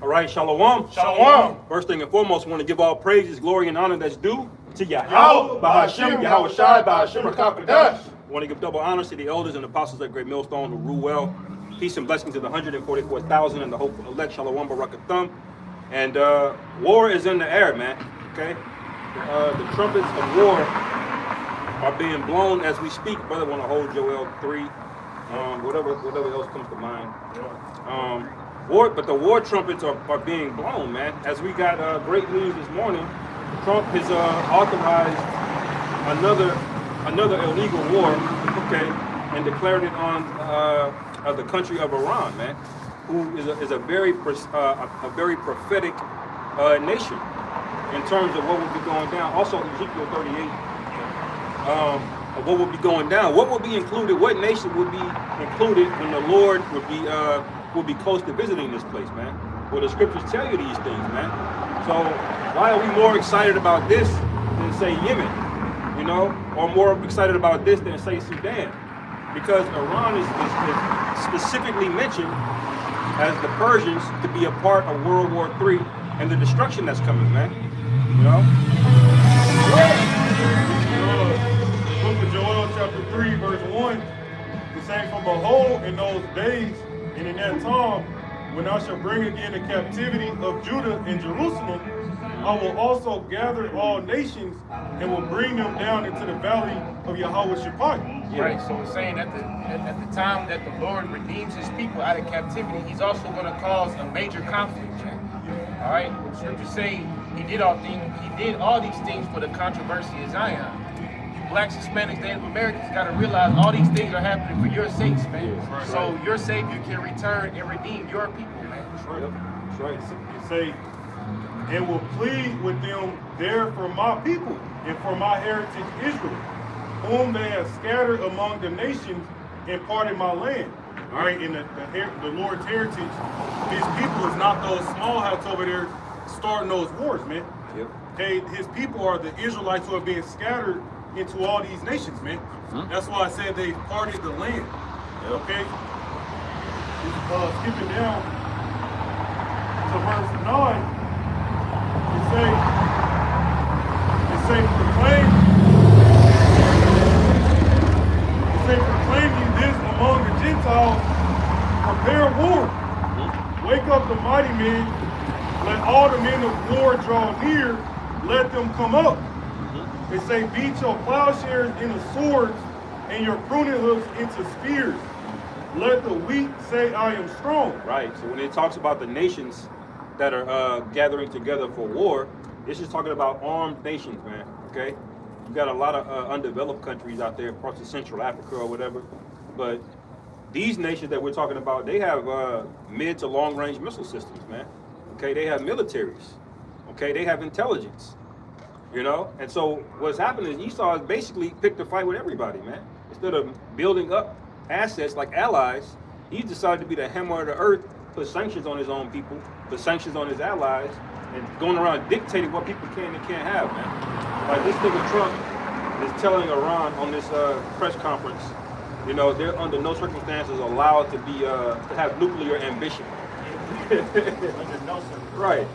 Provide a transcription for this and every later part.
All right, shalom. Shalom. First thing and foremost, I want to give all praises, glory, and honor that's due to Yahweh, Bahashem, Yahweh Shai, Bahashem Rakakadash. I want to give double honors to the elders and apostles at Great Millstone who rule well. Peace and blessings to the 144,000 and the hopeful elect, Shalom Barakathum. And war is in the air, man. Okay? The trumpets of war are being blown as we speak. Brother, want to hold Joel 3, whatever else comes to mind. But the war trumpets are being blown, man. As we got great news this morning, Trump has authorized another illegal war, okay, and declared it on the country of Iran, man, who is a very prophetic nation in terms of what will be going down. Also, Ezekiel 38, of what will be going down. What will be included? What nation would be included when the Lord would be close to visiting this place, man? Well, the scriptures tell you these things, man. So why are we more excited about this than say Yemen, you know, or more excited about this than say Sudan? Because Iran is specifically mentioned as the Persians to be a part of World War III and the destruction that's coming, man. You know? Book of Joel chapter 3 verse 1, it says, "For behold, in those days and in that time, when I shall bring again the captivity of Judah and Jerusalem, I will also gather all nations and will bring them down into the valley of Yahweh Shaphat." Yeah. Right, so it's saying at the time that the Lord redeems his people out of captivity, he's also going to cause a major conflict. All right, scriptures say he did all these things for the controversy of Zion. Blacks, Hispanics, Native Americans got to realize all these things are happening for your sakes, man. Right. So your Savior can return and redeem your people, man. That's right. It say, "And will plead with them there for my people and for my heritage Israel, whom they have scattered among the nations and parted my land." All right, and the Lord's heritage, his people is not those small hats over there starting those wars, man. Yep. Okay, his people are the Israelites who are being scattered into all these nations, man. That's why I said they parted the land. Okay? Skipping down to verse 9, proclaim ye this among the Gentiles, prepare war. Wake up the mighty men, let all the men of war draw near, let them come up. They say, beat your plowshares into swords and your pruning hooks into spears. Let the weak say, I am strong. Right. So when it talks about the nations that are gathering together for war, this is talking about armed nations, man. Okay. You got a lot of undeveloped countries out there, parts of Central Africa or whatever, but these nations that we're talking about, they have mid to long range missile systems, man. Okay. They have militaries. Okay. They have intelligence. You know, and so what's happening is Esau has basically picked a fight with everybody, man. Instead of building up assets like allies, he's decided to be the hammer of the earth, put sanctions on his own people, put sanctions on his allies, and going around dictating what people can and can't have, man. Like this nigga Trump is telling Iran on this press conference, you know, they're under no circumstances allowed to be to have nuclear ambition. Right.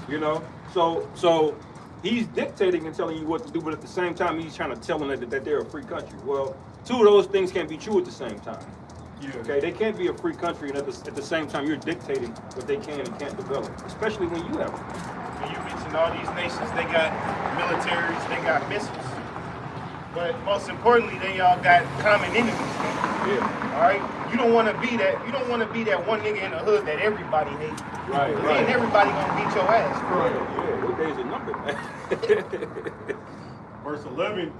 You know, so he's dictating and telling you what to do, but at the same time, he's trying to tell them that they're a free country. Well, two of those things can't be true at the same time. Yeah. Okay, they can't be a free country, and at the same time, you're dictating what they can and can't develop, especially when you have them. When you mentioned all these nations, they got militaries, they got missiles. But most importantly, they all got common enemies, man. Yeah. All right? You don't want to be that. You don't want to be that one nigga in the hood that everybody hates. Right. Then everybody gonna beat your ass. Right. Yeah. Your days are numbered, man. Verse 11,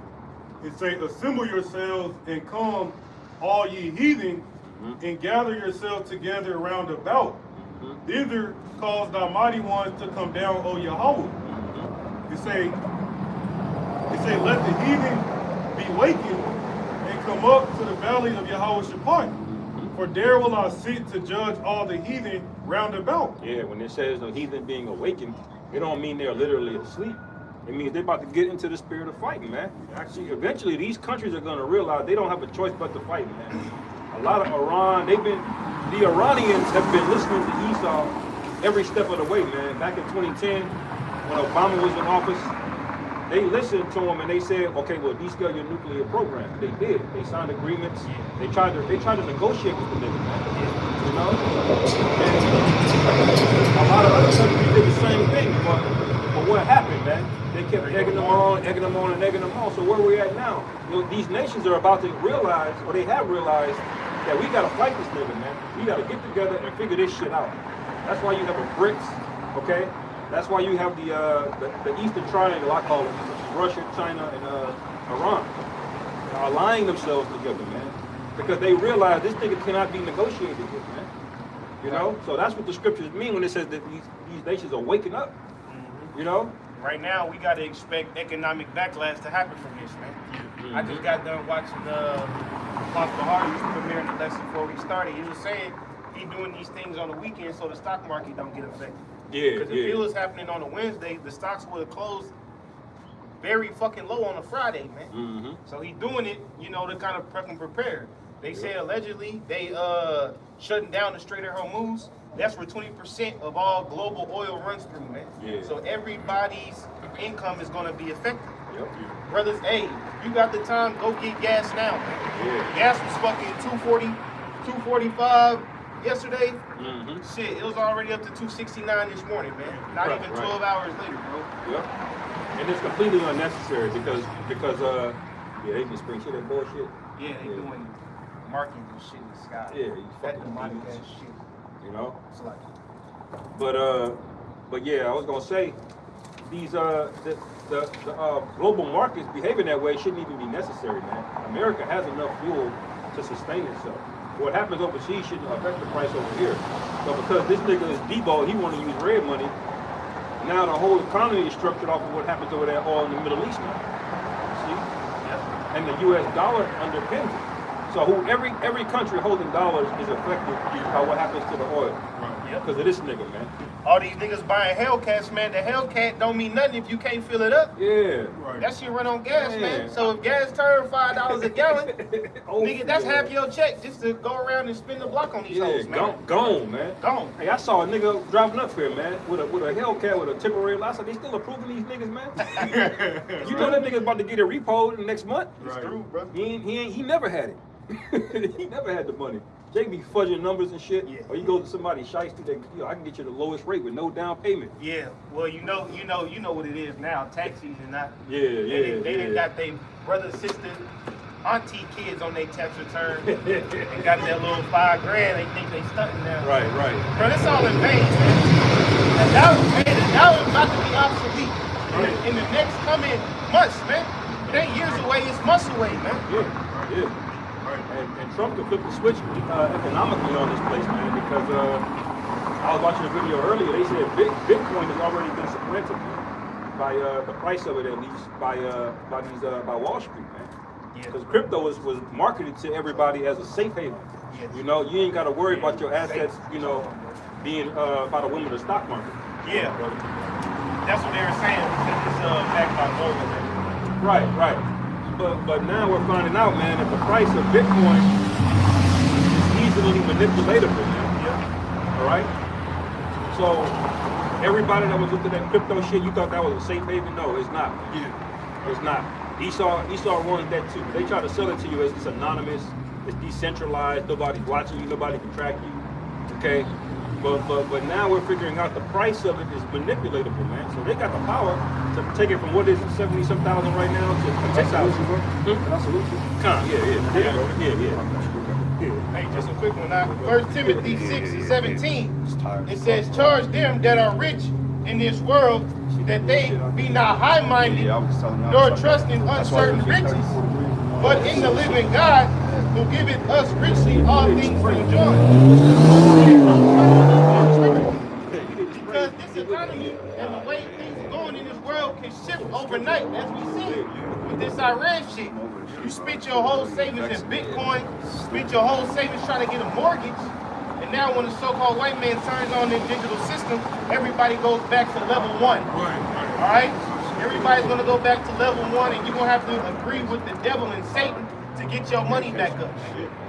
it say, assemble yourselves and come, all ye heathen, and gather yourselves together round about. Thither cause thy mighty ones to come down, O Yahweh. It say, let the heathen be wakened and come up to the valley of Yahweh Shaphat. For there will I sit to judge all the heathen round about. Yeah, when it says the heathen being awakened, it don't mean they're literally asleep. It means they're about to get into the spirit of fighting, man. Actually, eventually, these countries are going to realize they don't have a choice but to fight, man. A lot of Iran, the Iranians have been listening to Esau every step of the way, man. Back in 2010, when Obama was in office, they listened to him and they said, okay, well, descale your nuclear program. They did. They signed agreements. They tried to negotiate with the nigga, man. You know? And a lot of other countries did the same thing, but what happened, man? They kept egging them on, and egging them on. So where we at now? You know, these nations are about to realize, or they have realized, that we gotta fight this nigga, man. We gotta get together and figure this shit out. That's why you have a BRICS, okay? That's why you have the Eastern Triangle, I call it, which is Russia, China, and Iran. They're allying themselves together, man, because they realize this nigga cannot be negotiated with, man. You know, so that's what the scriptures mean when it says that these nations are waking up. You know. Right now, we got to expect economic backlash to happen from this, man. I just got done watching Apostle Hardy's premiering the lesson before we started. He was saying he doing these things on the weekend so the stock market don't get affected. Yeah, because if it was happening on a Wednesday, the stocks would have closed very fucking low on a Friday, man. So he doing it, you know, to kind of prep and prepare. They say allegedly they shutting down the Strait of Hormuz. That's where 20% of all global oil runs through, man. So everybody's income is going to be affected. Brothers, hey, you got the time, go get gas now, man. Gas was fucking 240, 245 yesterday. Shit, it was already up to 269 this morning, man. Not even 12 hours later, bro. And it's completely unnecessary because they can spring shit and bullshit. Yeah, they doing marketing and shit in the sky. Yeah, you that fucking demonic idiots. ass shit. You know. It's like, but yeah, I was gonna say these the global markets behaving that way shouldn't even be necessary, man. America has enough fuel to sustain itself. What happens overseas shouldn't affect the price over here. But because this nigga is Debo, he want to use red money. Now the whole economy is structured off of what happens over there all in the Middle East now. See? And the U.S. dollar underpins it. So every country holding dollars is affected by what happens to the oil. Because of this nigga, man. All these niggas buying Hellcats, man. The Hellcat don't mean nothing if you can't fill it up. That shit run on gas, man. So if gas turn $5 a gallon, nigga, that's half your check just to go around and spin the block on these hoes, man. Gone, man. Gone. Hey, I saw a nigga driving up here, man, with a Hellcat with a temporary license. They still approving these niggas, man. You know that nigga's about to get it repoed next month. It's through, bro. He never had it. He never had the money. They be fudging numbers and shit. Or you go to somebody's shiesty, I can get you the lowest rate with no down payment. Well, you know what it is now. Tax season, not. They done got their brother, sister, auntie kids on their tax return and got that little $5 grand. They think they stunting now. Right. Bro, it's all in vain, man. The dollar's about to be obsolete in the next coming months, man. It ain't years away, it's months away, man. Yeah. And Trump could flip the switch economically on this place, man, because I was watching a video earlier. They said Bitcoin has already been supplanted, man, by the price of it, at least by Wall Street, man. Because crypto was marketed to everybody as a safe haven. You know, you ain't got to worry about your assets, you know, being by the whim of the stock market. That's what they were saying because it's backed by gold. Right. But now we're finding out, man, that the price of Bitcoin is easily manipulatable, man. All right? So everybody that was into that crypto shit, you thought that was a safe haven? No, it's not. It's not. Esau runs that too. They try to sell it to you as it's anonymous, it's decentralized, nobody's watching you, nobody can track you. Okay? But now we're figuring out the price of it is manipulatable, man. So they got the power to take it from what is it, 70-some thousand right now to 10,000. Can I salute you? Yeah. Hey, just a quick one. 1 Timothy 6:17. It says, charge them that are rich in this world that they be not high-minded, nor trust in uncertain riches, but in the living God, who giveth us richly all things to enjoy. Because this economy and the way things are going in this world can shift overnight, as we see with this Iran shit. You spent your whole savings in Bitcoin, spent your whole savings trying to get a mortgage, and now when the so-called white man turns on their digital system, everybody goes back to level 1. All right? Everybody's going to go back to level 1, and you're going to have to agree with the devil and Satan to get your money back up,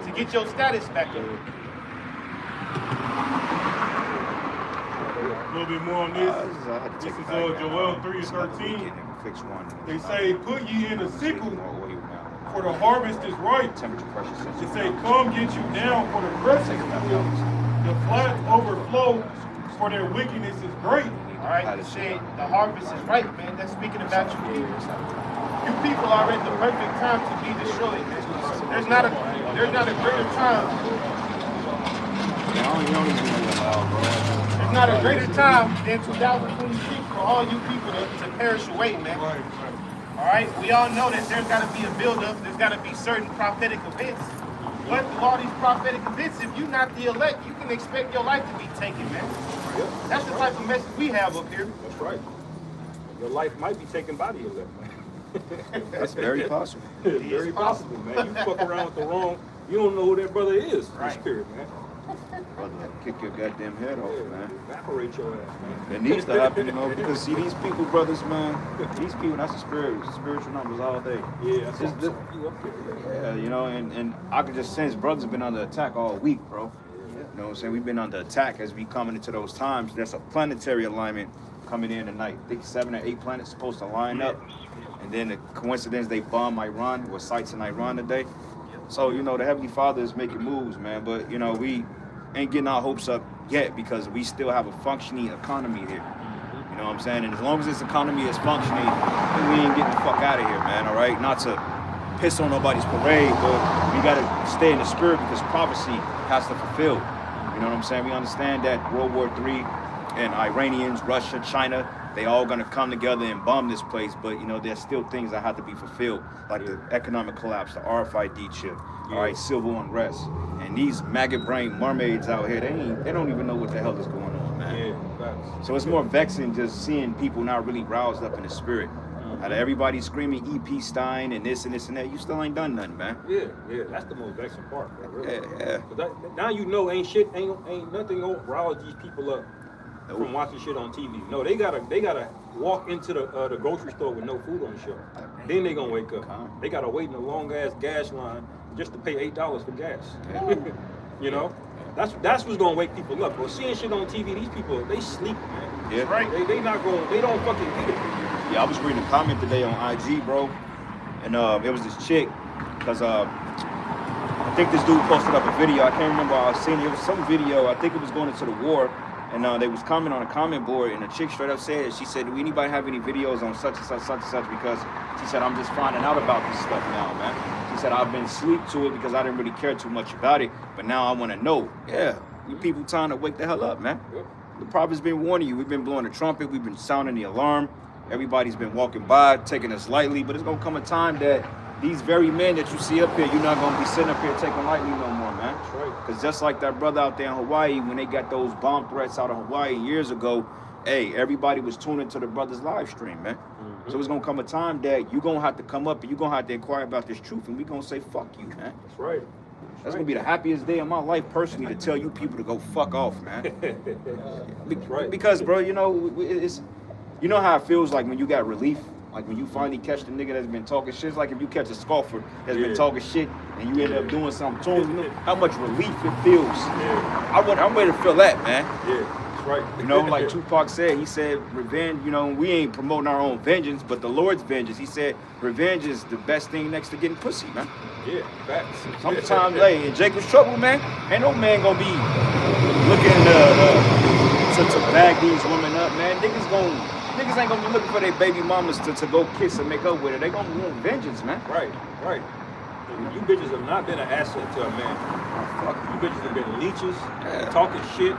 to get your status back up. A little bit more on this. I had to This take is it back, man. Joel It's another 3:13. weekend and fix one. They say, put ye in the sickle, More oil now. for the harvest is ripe. Temperature pressure They sensor. say, come get you down, for the press is full. The flats overflow, for their wickedness is great. All right, it said the harvest is ripe, man. That's speaking about you people. You people are at the perfect time to be destroyed, man. There's not a greater time. You don't even know loud, bro. There's not a greater time than 2026 for all you people to perish away, man. All right, we all know that there's got to be a build-up. There's got to be certain prophetic events. But through all these prophetic events, if you're not the elect, you can expect your life to be taken, man. That's the type of message we have up here. That's right. Your life might be taken by the elect, man. That's very possible. It's very possible, man. You fuck around with the wrong, you don't know who that brother is in the Right. spirit, man. Brother, kick your goddamn head off, Yeah, man. evaporate your ass, man. It needs to happen, you know, because see these people, brothers, man. These people, that's the spiritual numbers all day. Yeah, that's It's what the- you up there. Yeah, you know, and I could just sense brothers been under attack all week, bro. You know what I'm saying? We've been under attack as we coming into those times. There's a planetary alignment coming in tonight. I think 7 or 8 planets supposed to line up. And then the coincidence they bomb Iran or sites in Iran today. So, you know, the Heavenly Father is making moves, man. But, you know, we ain't getting our hopes up yet because we still have a functioning economy here. You know what I'm saying? And as long as this economy is functioning, then we ain't getting the fuck out of here, man, all right? Not to piss on nobody's parade, but we gotta stay in the spirit because prophecy has to fulfill. You know what I'm saying? We understand that World War III and Iranians, Russia, China, they all gonna come together and bomb this place, but you know, there's still things that have to be fulfilled, like the economic collapse, the RFID chip, all right, civil unrest. And these maggot brain mermaids out here, they don't even know what the hell is going on, man. Yeah, facts. So it's more vexing just seeing people not really roused up in the spirit. Out of everybody screaming EP Stein and this and this and that, you still ain't done nothing, man. Yeah, that's the most vexing part, bro. Really. Yeah. 'Cause now you know ain't nothing gonna rouse these people up from watching shit on TV. No, they gotta walk into the grocery store with no food on the shelf. Then they gonna wake up. They gotta wait in a long ass gas line just to pay $8 for gas. You know, that's what's gonna wake people up. But seeing shit on TV, these people they sleep, man. Yeah. Right. They don't fucking get it. Yeah, I was reading a comment today on IG, bro, and it was this chick, because I think this dude posted up a video. I can't remember. I was seeing it was some video. I think it was going into the war, and they was commenting on a comment board, and the chick straight up said, she said, "Do anybody have any videos on such and such, such and such?" Because she said, "I'm just finding out about this stuff now, man." She said, "I've been asleep to it because I didn't really care too much about it, but now I want to know." Yeah, you people time to wake the hell up, man. Yep. The prophet's been warning you. We've been blowing the trumpet. We've been sounding the alarm. Everybody's been walking by, taking us lightly, but it's gonna come a time that these very men that you see up here, you're not gonna be sitting up here taking lightly no more, man. That's right. Because just like that brother out there in Hawaii, when they got those bomb threats out of Hawaii years ago, hey, everybody was tuning to the brother's live stream, man. So it's gonna come a time that you're gonna have to come up and you're gonna have to inquire about this truth, and we're gonna say, fuck you, man. That's right. That's gonna be the happiest day of my life personally to tell you people to go fuck off, man. That's right. Because, bro, you know, it's, you know how it feels like when you got relief? Like when you finally catch the nigga that's been talking shit. It's like if you catch a scoffer that's been talking shit and you end up doing something to him, you know how much relief it feels. Yeah. I'm ready to feel that, man. Yeah. That's right. You know, like Tupac said, he said, revenge, you know, we ain't promoting our own vengeance, but the Lord's vengeance. He said, revenge is the best thing next to getting pussy, man. Yeah. Facts. Sometimes, hey, in Jacob's trouble, man, ain't no man gonna be looking to bag these women up, man. Niggas ain't gonna be looking for their baby mamas to go kiss and make up with her. They gonna want vengeance, man. Right. Right. You bitches have not been an asset to a man. Fuck. You bitches have been leeches, talking shit,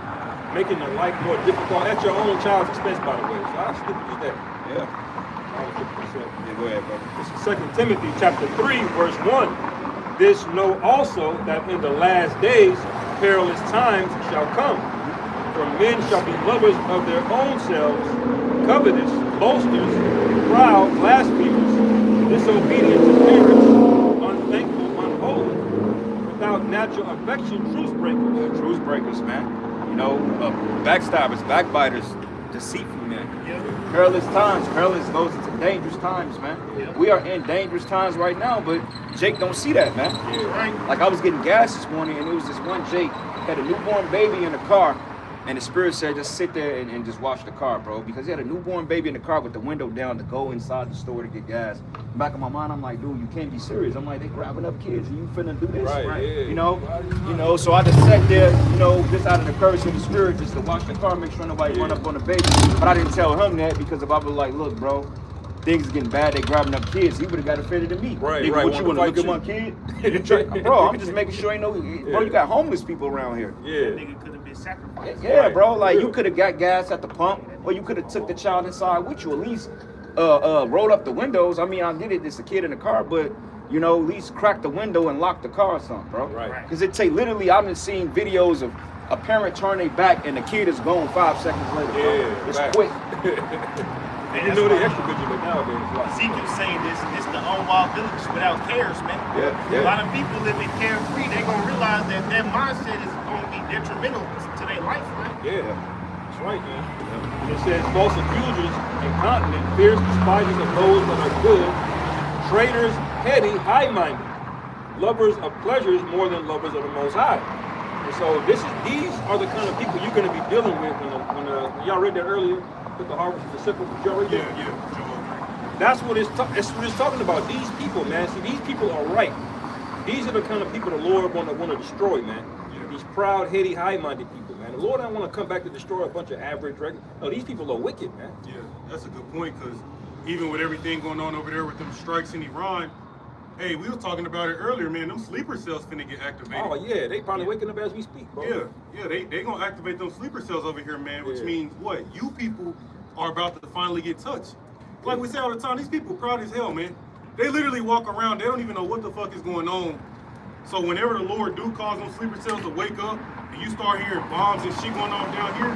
making their life more difficult at your own child's expense, by the way. So how stupid is that? Yeah. How stupid is that? Yeah, go ahead, brother. This is 2 Timothy chapter 3, verse 1. This know also that in the last days perilous times shall come. For men shall be lovers of their own selves, covetous, boasters, proud, blasphemers, disobedient to parents, unthankful, unholy, without natural affection, truce breakers. Truce breakers, man. You know, backstabbers, backbiters, deceitful men. Perilous times. Perilous goes into dangerous times, man. We are in dangerous times right now, but Jake don't see that, man. Yeah. Like I was getting gas this morning, and it was this one Jake had a newborn baby in the car, And the Spirit said, just sit there and just watch the car, bro. Because he had a newborn baby in the car with the window down to go inside the store to get gas. Back in my mind, I'm like, dude, you can't be serious. I'm like, they grabbing up kids and you finna do this? Right, yeah. You know, so I just sat there, you know, just out of the courage of the Spirit, just to watch the car, make sure nobody run up on the baby. But I didn't tell him that because if I was like, look, bro, things is getting bad, they grabbing up kids, he would have got offended than me. Right, Nigga, right. what you want to look at my kid? Bro, I'm just making sure ain't no, bro, you got homeless people around here. Yeah. Nigga could have been sacrificed. Yeah, bro. Like you could have got gas at the pump, or you could have took the child inside with you. At least roll up the windows. I mean, I get it. It's a kid in the car, but you know, at least crack the window and lock the car or something, bro. Right. Because it take literally. I've been seeing videos of a parent turn their back and the kid is gone 5 seconds later. Bro. Yeah, It's right. quick. You know the extra picture, but nowadays, like, Ezekiel saying this the unwild village without cares, man. Yeah. A lot of people living carefree, they're gonna realize that their mindset is gonna be detrimental to their life, man. yeah. That's right, man. It says false accusers, incontinent, fierce despisers of those that are good, traitors, heady, high-minded, lovers of pleasures more than lovers of the Most High. And so these are the kind of people you're going to be dealing with when y'all read that earlier. Put the harvest of the sickle. Did y'all read that? Yeah. That's what it's talking about. These people, man. See, these people are right. These are the kind of people the Lord want to destroy, man. These proud, heady, high-minded people, man. The Lord don't want to come back to destroy a bunch of average, regular. No, these people are wicked, man. Yeah, that's a good point, because even with everything going on over there with them strikes in Iran, hey, we were talking about it earlier, man. Them sleeper cells finna get activated. Oh yeah, they probably waking up as we speak, bro. Yeah, they gonna activate those sleeper cells over here, man. Which Yeah. means what? You people are about to finally get touched. Like we say all the time, these people proud as hell, man. They literally walk around, they don't even know what the fuck is going on. So whenever the Lord do cause them sleeper cells to wake up, and you start hearing bombs and shit going on down here,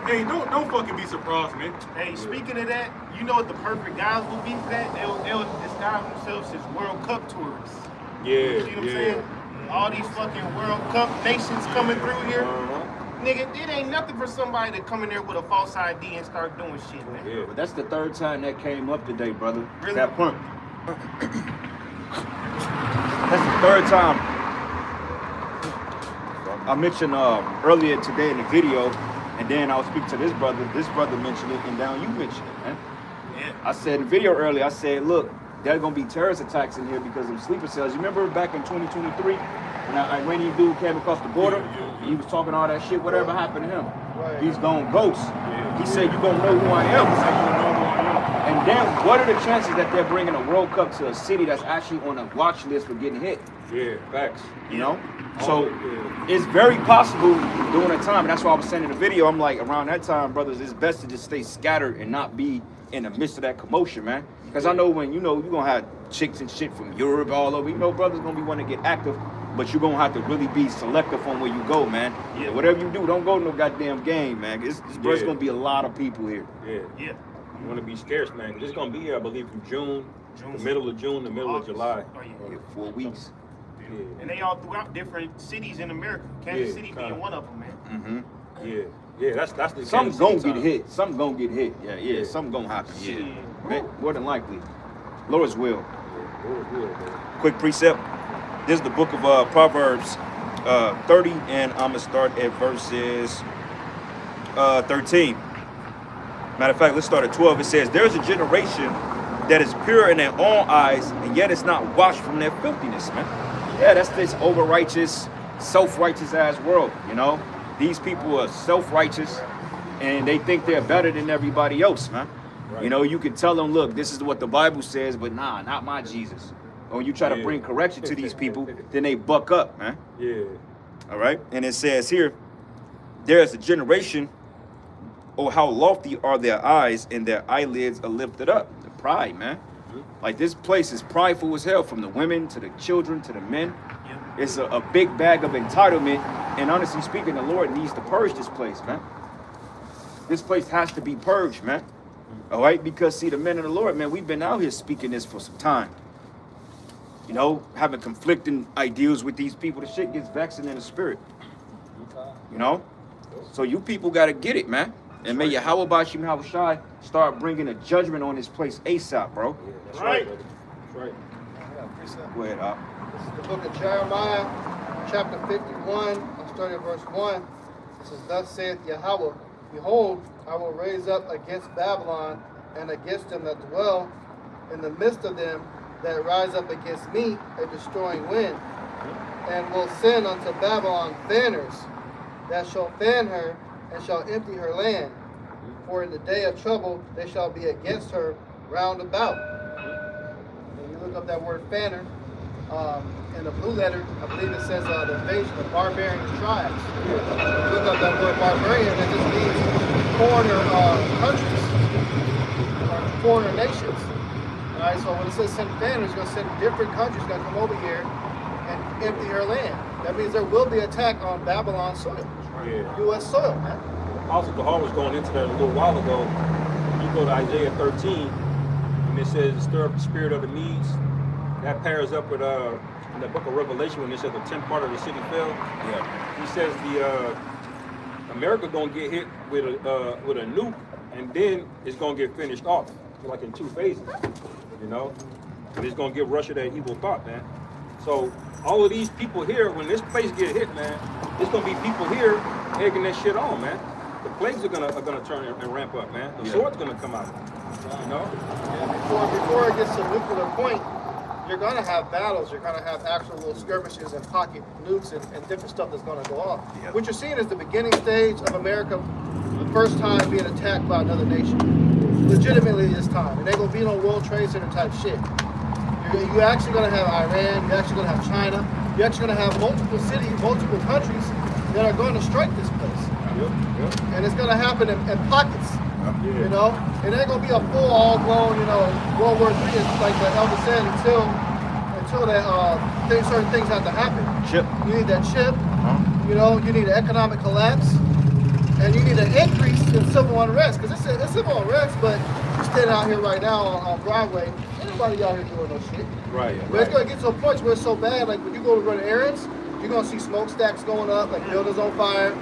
hey, don't fucking be surprised, man. Hey, speaking of that, you know what the perfect guys will be for that? They'll disguise themselves as World Cup tourists. Yeah, You see what I'm saying? All these fucking World Cup nations coming through here. Nigga, it ain't nothing for somebody to come in there with a false ID and start doing shit, man. Yeah. But that's the third time that came up today, brother. Really? That punt. That's the third time. I mentioned earlier today in the video, and then I was speaking to this brother. This brother mentioned it, and now you mentioned it, man. Yeah. I said in the video earlier, I said, look, there's gonna be terrorist attacks in here because of sleeper cells. You remember back in 2023 when that Iranian dude came across the border? And he was talking all that shit. Whatever happened to him? He's gone ghost. He said, you gonna know who I am. And then what are the chances that they're bringing a World Cup to a city that's actually on a watch list for getting hit? Yeah, facts. You know? So it's very possible during that time, and that's why I was saying in the video, I'm like, around that time, brothers, it's best to just stay scattered and not be in the midst of that commotion, man. Because I know when, you're gonna have chicks and shit from Europe all over, brothers gonna be wanting to get active, but you're gonna have to really be selective on where you go, man. Yeah. Whatever you do, don't go to no goddamn game, man. This brother's gonna be a lot of people here. Yeah. Yeah. You want to be scarce, man. 'Cause it's gonna be here, I believe, from June, the middle of June, the middle of July. Oh, yeah. Yeah, 4 weeks. Yeah. And they all throughout different cities in America. Kansas Yeah, City kinda. being one of them, man. Yeah, that's the Something's Kansas gonna City get time. hit. Something gonna get hit. Yeah. Something gonna happen. Yeah. More than likely. Lord's will. Yeah. Quick precept. This is the book of Proverbs 30, and I'm gonna start at verses 13. Matter of fact, let's start at 12. It says, there's a generation that is pure in their own eyes, and yet it's not washed from their filthiness, man. Yeah, that's this over-righteous, self-righteous ass world, These people are self-righteous, and they think they're better than everybody else, man. Right. You can tell them, look, this is what the Bible says, but nah, not my Jesus. Or when you try to bring correction to these people, then they buck up, man. Yeah. All right? And it says here, there's a generation, oh, how lofty are their eyes, and their eyelids are lifted up. The pride, man. Like, this place is prideful as hell, from the women to the children to the men. It's a big bag of entitlement, and honestly speaking, the Lord needs to purge this place, man. This place has to be purged, man. All right? Because, see, the men of the Lord, man, we've been out here speaking this for some time. Having conflicting ideals with these people. The shit gets vexing in the spirit. So you people got to get it, man. And may Yahweh Bashim Yahushai start bringing a judgment on this place ASAP, bro. That's right. Brother. That's right. Go ahead, This is the book of Jeremiah, chapter 51. I'm starting at verse 1. It says, thus saith Yahweh, behold, I will raise up against Babylon and against them that dwell in the midst of them that rise up against me a destroying wind, and will send unto Babylon fanners that shall fan her and shall empty her land. For in the day of trouble they shall be against her round about. And you look up that word fanner, in the blue letter, I believe it says the invasion of barbarian tribes. You look up that word barbarian, it just means foreigner countries, or foreigner nations. All right, so when it says send fanners, it's going to send different countries going to come over here and empty her land. That means there will be attack on Babylon soil, Yeah. U.S. soil, man. Apostle Kahar was going into that a little while ago. You go to Isaiah 13, and it says, stir up the spirit of the Medes. That pairs up with in the book of Revelation when it says the 10th part of the city fell. Yeah. He says America gonna get hit with a nuke, and then it's gonna get finished off, like in 2 phases. You know, and it's gonna give Russia that evil thought, man. So all of these people here, when this place get hit, man, it's gonna be people here egging that shit on, man. The plagues are gonna turn and ramp up, man. The sword's gonna come out. You know? Before it gets to a nuclear point, you're going to have battles. You're going to have actual little skirmishes and pocket nukes and different stuff that's going to go off. Yeah. What you're seeing is the beginning stage of America, the first time being attacked by another nation. Legitimately this time. It ain't going to be no World Trade Center type shit. You're actually going to have Iran. You're actually going to have China. You're actually going to have multiple cities, multiple countries that are going to strike this place. Yep. And it's going to happen in pockets. Yeah. You know, it ain't gonna be a full, all-blown, World War III, like the elder said, until that certain things have to happen. Chip. You need that chip. You need an economic collapse, and you need an increase in civil unrest. Because it's civil unrest, but you're standing out here right now on Broadway. Anybody out here doing no shit. Right. But it's gonna get to a point where it's so bad. Like when you go to run errands, you're gonna see smokestacks going up, like buildings on fire.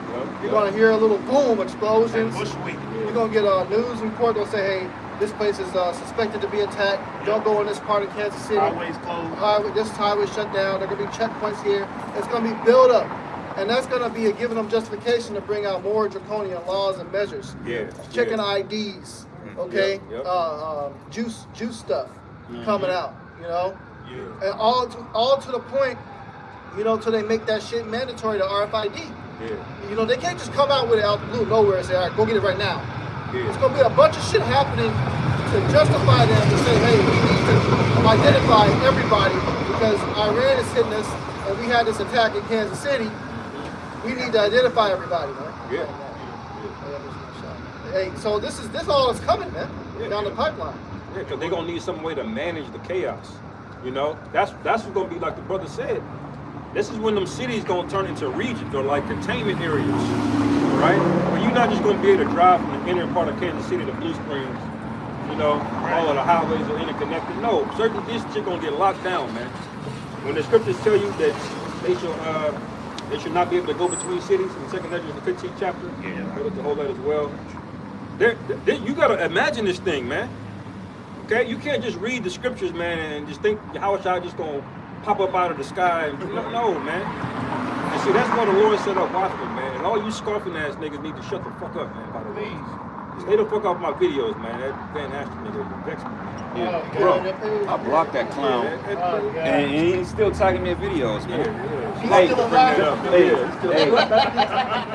You're gonna hear a little boom, explosions. Bushwick. You're gonna get a news report that'll say, hey, this place is suspected to be attacked. Don't go in this part of Kansas City. Highways closed. This highway shut down. There are gonna be checkpoints here. It's gonna be built up. And that's gonna be giving them justification to bring out more draconian laws and measures. Yeah. Checking yeah. IDs, okay? Yep. Juice stuff coming out, Yeah. And all to the point, till they make that shit mandatory, the RFID. Yeah. They can't just come out with it out the blue nowhere and say, all right, go get it right now. Yeah. It's going to be a bunch of shit happening to justify them to say, hey, we need to identify everybody because Iran is hitting us and we had this attack in Kansas City. We need to identify everybody, man. Yeah. Hey, so this all is coming, man, down the pipeline. Yeah, because they're gonna need some way to manage the chaos. That's what's gonna be like the brother said. This is when them cities gonna turn into regions or like containment areas, right? Where you're not just gonna be able to drive from the inner part of Kansas City to Blue Springs. All of the highways are interconnected. No, certain this shit gonna get locked down, man. When the scriptures tell you that they should not be able to go between cities in 2nd Ezra, the 15th chapter. Yeah. Go to hold that as well. You gotta imagine this thing, man. Okay, you can't just read the scriptures, man, and just think how is y'all just gonna pop up out of the sky? No, man. And see, that's why the Lord set up watchmen, man. And all you scoffing ass niggas need to shut the fuck up, man. By the way, stay the fuck off my videos, man. That Van Ashton nigga vexed me. Yeah, bro, I blocked that clown, and he's still tagging me in videos, man. Hey,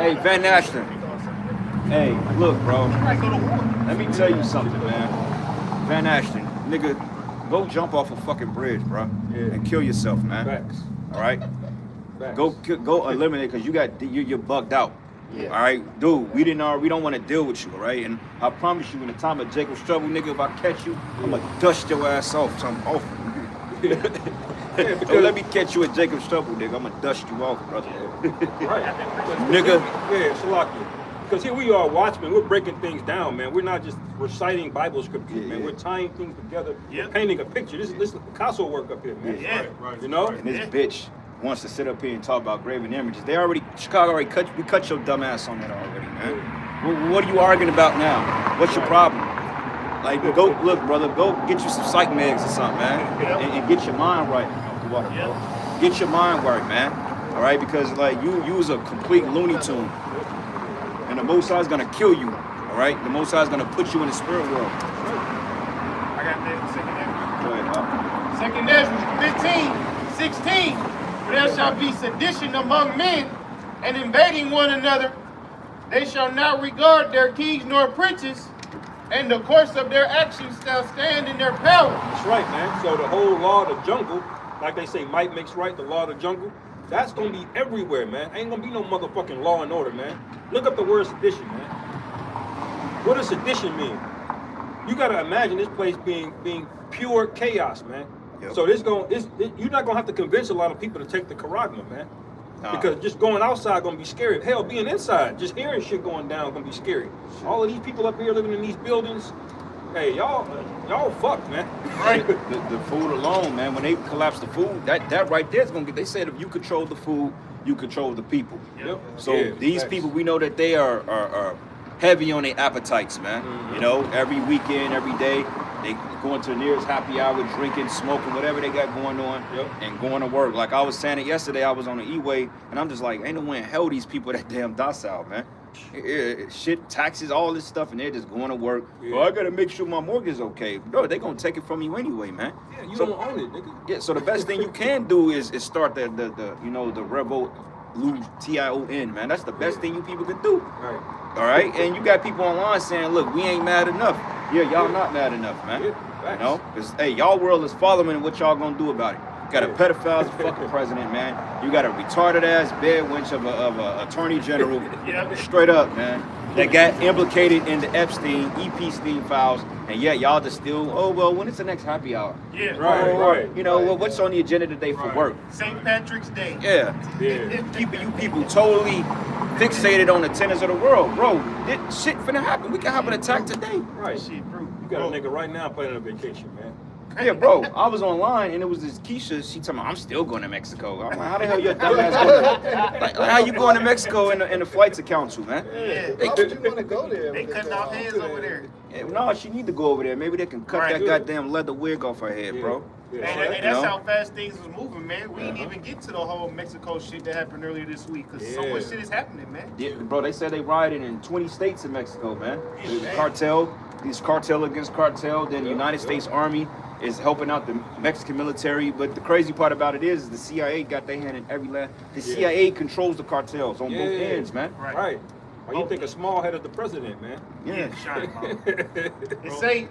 hey, Van Ashton. Hey, look, bro. Let me tell you something, man. Van Ashton, nigga, go jump off a fucking bridge, bro, and kill yourself, man. Facts. All right. Facts. Go eliminate because you're bugged out. Yeah. All right, dude. We don't want to deal with you, all right? And I promise you, in the time of Jacob's trouble, nigga, if I catch you, I'm gonna dust your ass off. So I'm off. Don't let me catch you at Jacob's trouble, nigga. I'm gonna dust you off, brother. Right. Nigga. Yeah, Shalaki. Because here we are, watchmen. We're breaking things down, man. We're not just reciting Bible scriptures, man. We're tying things together, painting a picture. This is Picasso work up here, man. Yeah. Right. And this bitch wants to sit up here and talk about graven images. Chicago already cut your dumb ass on that already, man. What are you arguing about now? What's your problem? Like, look, brother, go get you some psych meds or something, man, and get your mind right. Bro. Get your mind right, man. All right, because like you was a complete Looney Tune. and the Most High is gonna kill you. All right, the Most High is gonna put you in the spirit world. I got that second Ezra. Go ahead, huh? Second Ezra 15:16. For there shall be sedition among men, and invading one another. They shall not regard their kings nor princes, and the course of their actions shall stand in their power. That's right, man. So the whole law of the jungle, like they say, might makes right, the law of the jungle, that's gonna be everywhere, man. Ain't gonna be no motherfucking law and order, man. Look up the word sedition, man. What does sedition mean? You gotta imagine this place being pure chaos, man. Yep. So you're not gonna have to convince a lot of people to take the charagma, man. Nah. Because just going outside gonna be scary. Hell, being inside, just hearing shit going down gonna be scary. All of these people up here living in these buildings, hey, y'all fucked, man. Right. The food alone, man. When they collapse the food, that right there is gonna get. They said if you control the food, you control the people. Yep. So Yeah, these facts. people, we know that they are heavy on their appetites, man. Mhm. You know, every weekend, every day, they going to the nearest happy hour, drinking, smoking, whatever they got going on, Yep. and going to work. Like I was saying it yesterday, I was on the E-way, and I'm just like, ain't no way in hell these people that damn docile, man. Shit, taxes, all this stuff, and they're just going to work. Yeah. Well, I gotta make sure my mortgage is okay. Bro, they gonna take it from you anyway, man. Yeah, you So- don't own it, nigga. Yeah, so the best thing you can do is start the Revolut TION, man. That's the best thing you people can do. Right. All right, and you got people online saying, "Look, we ain't mad enough." Yeah, y'all not mad enough, man. Yeah, You facts. know, because hey, y'all world is following what y'all gonna do about it. Got a Yeah. pedophile as a fucking president, man. You got a retarded ass bed wench of a attorney general. Yeah. Straight up, man. That got implicated in the Epstein, Epstein files, and yet y'all just still, oh well, when is the next happy hour? Yeah. Right, right. You know, well, what's on the agenda today for Right. work? St. Patrick's Day. Yeah. Yeah. Keeping you people totally fixated on the tenets of the world. Bro, shit finna happen. We can have an attack today. Right. Shit, bro. You got a nigga right now planning a vacation, man. Yeah, bro, I was online and it was this Keisha, she told me, I'm still going to Mexico. I'm like, how the hell your dumb ass going? Like, how you going to Mexico in the flights of council, man? Yeah. Why would you want to go there? They with cutting this off going on? heads over there. Yeah, no, she need to go over there. Maybe they can cut Right. that goddamn leather wig off her head, bro. Yeah. And You that's know? how fast things was moving, man. We didn't even get to the whole Mexico shit that happened earlier this week, because so Yeah. much shit is happening, man. Yeah, bro, they said they rioted in 20 states in Mexico, man. Yeah. The cartel, these cartel against cartel. Then the Yeah, United yeah. States Army is helping out the Mexican military. But the crazy part about it is the CIA got their hand in every last. The Yeah. CIA controls the cartels on both Yeah. ends, man. Right. Right. Why you think a small head is the president, man? Yeah. Shine, mama. It say,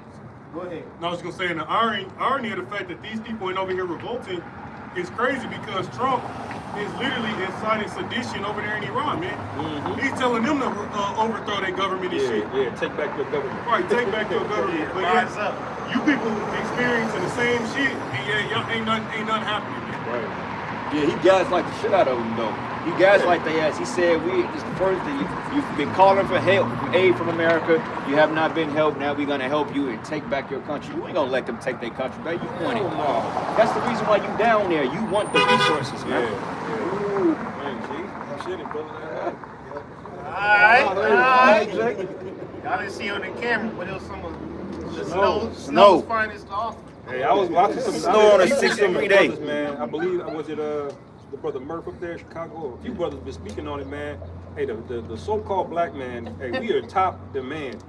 go ahead. No, I was gonna say, and the irony of the fact that these people ain't over here revolting is crazy because Trump is literally inciting sedition over there in Iran, man. Mhm. He's telling them to overthrow their government and shit. Yeah, take back your government. Right, take back your government. Yeah, But rise yet, up. you people experiencing the same shit, and yeah, y'all ain't nothing happening, man. Right. Yeah, he gaslight the shit out of them though. He gaslight their ass. He said, "This is the first thing you've been calling for help, aid from America. You have not been helped. Now we're gonna help you and take back your country. You ain't gonna let them take their country back. You want it. No. That's the reason why you down there. You want the resources, Yeah. man. Yeah. Man, see? Shit, it, brother. Alright. Y'all didn't see on the camera, but it was some of the Snow. snow's finest off. Hey, I was watching some Snow on a I seen 6 some degree day. brothers, man. I believe was it the brother Murph up there in Chicago. A few brothers been speaking on it, man. Hey, the so-called black man. Hey, we are top demand.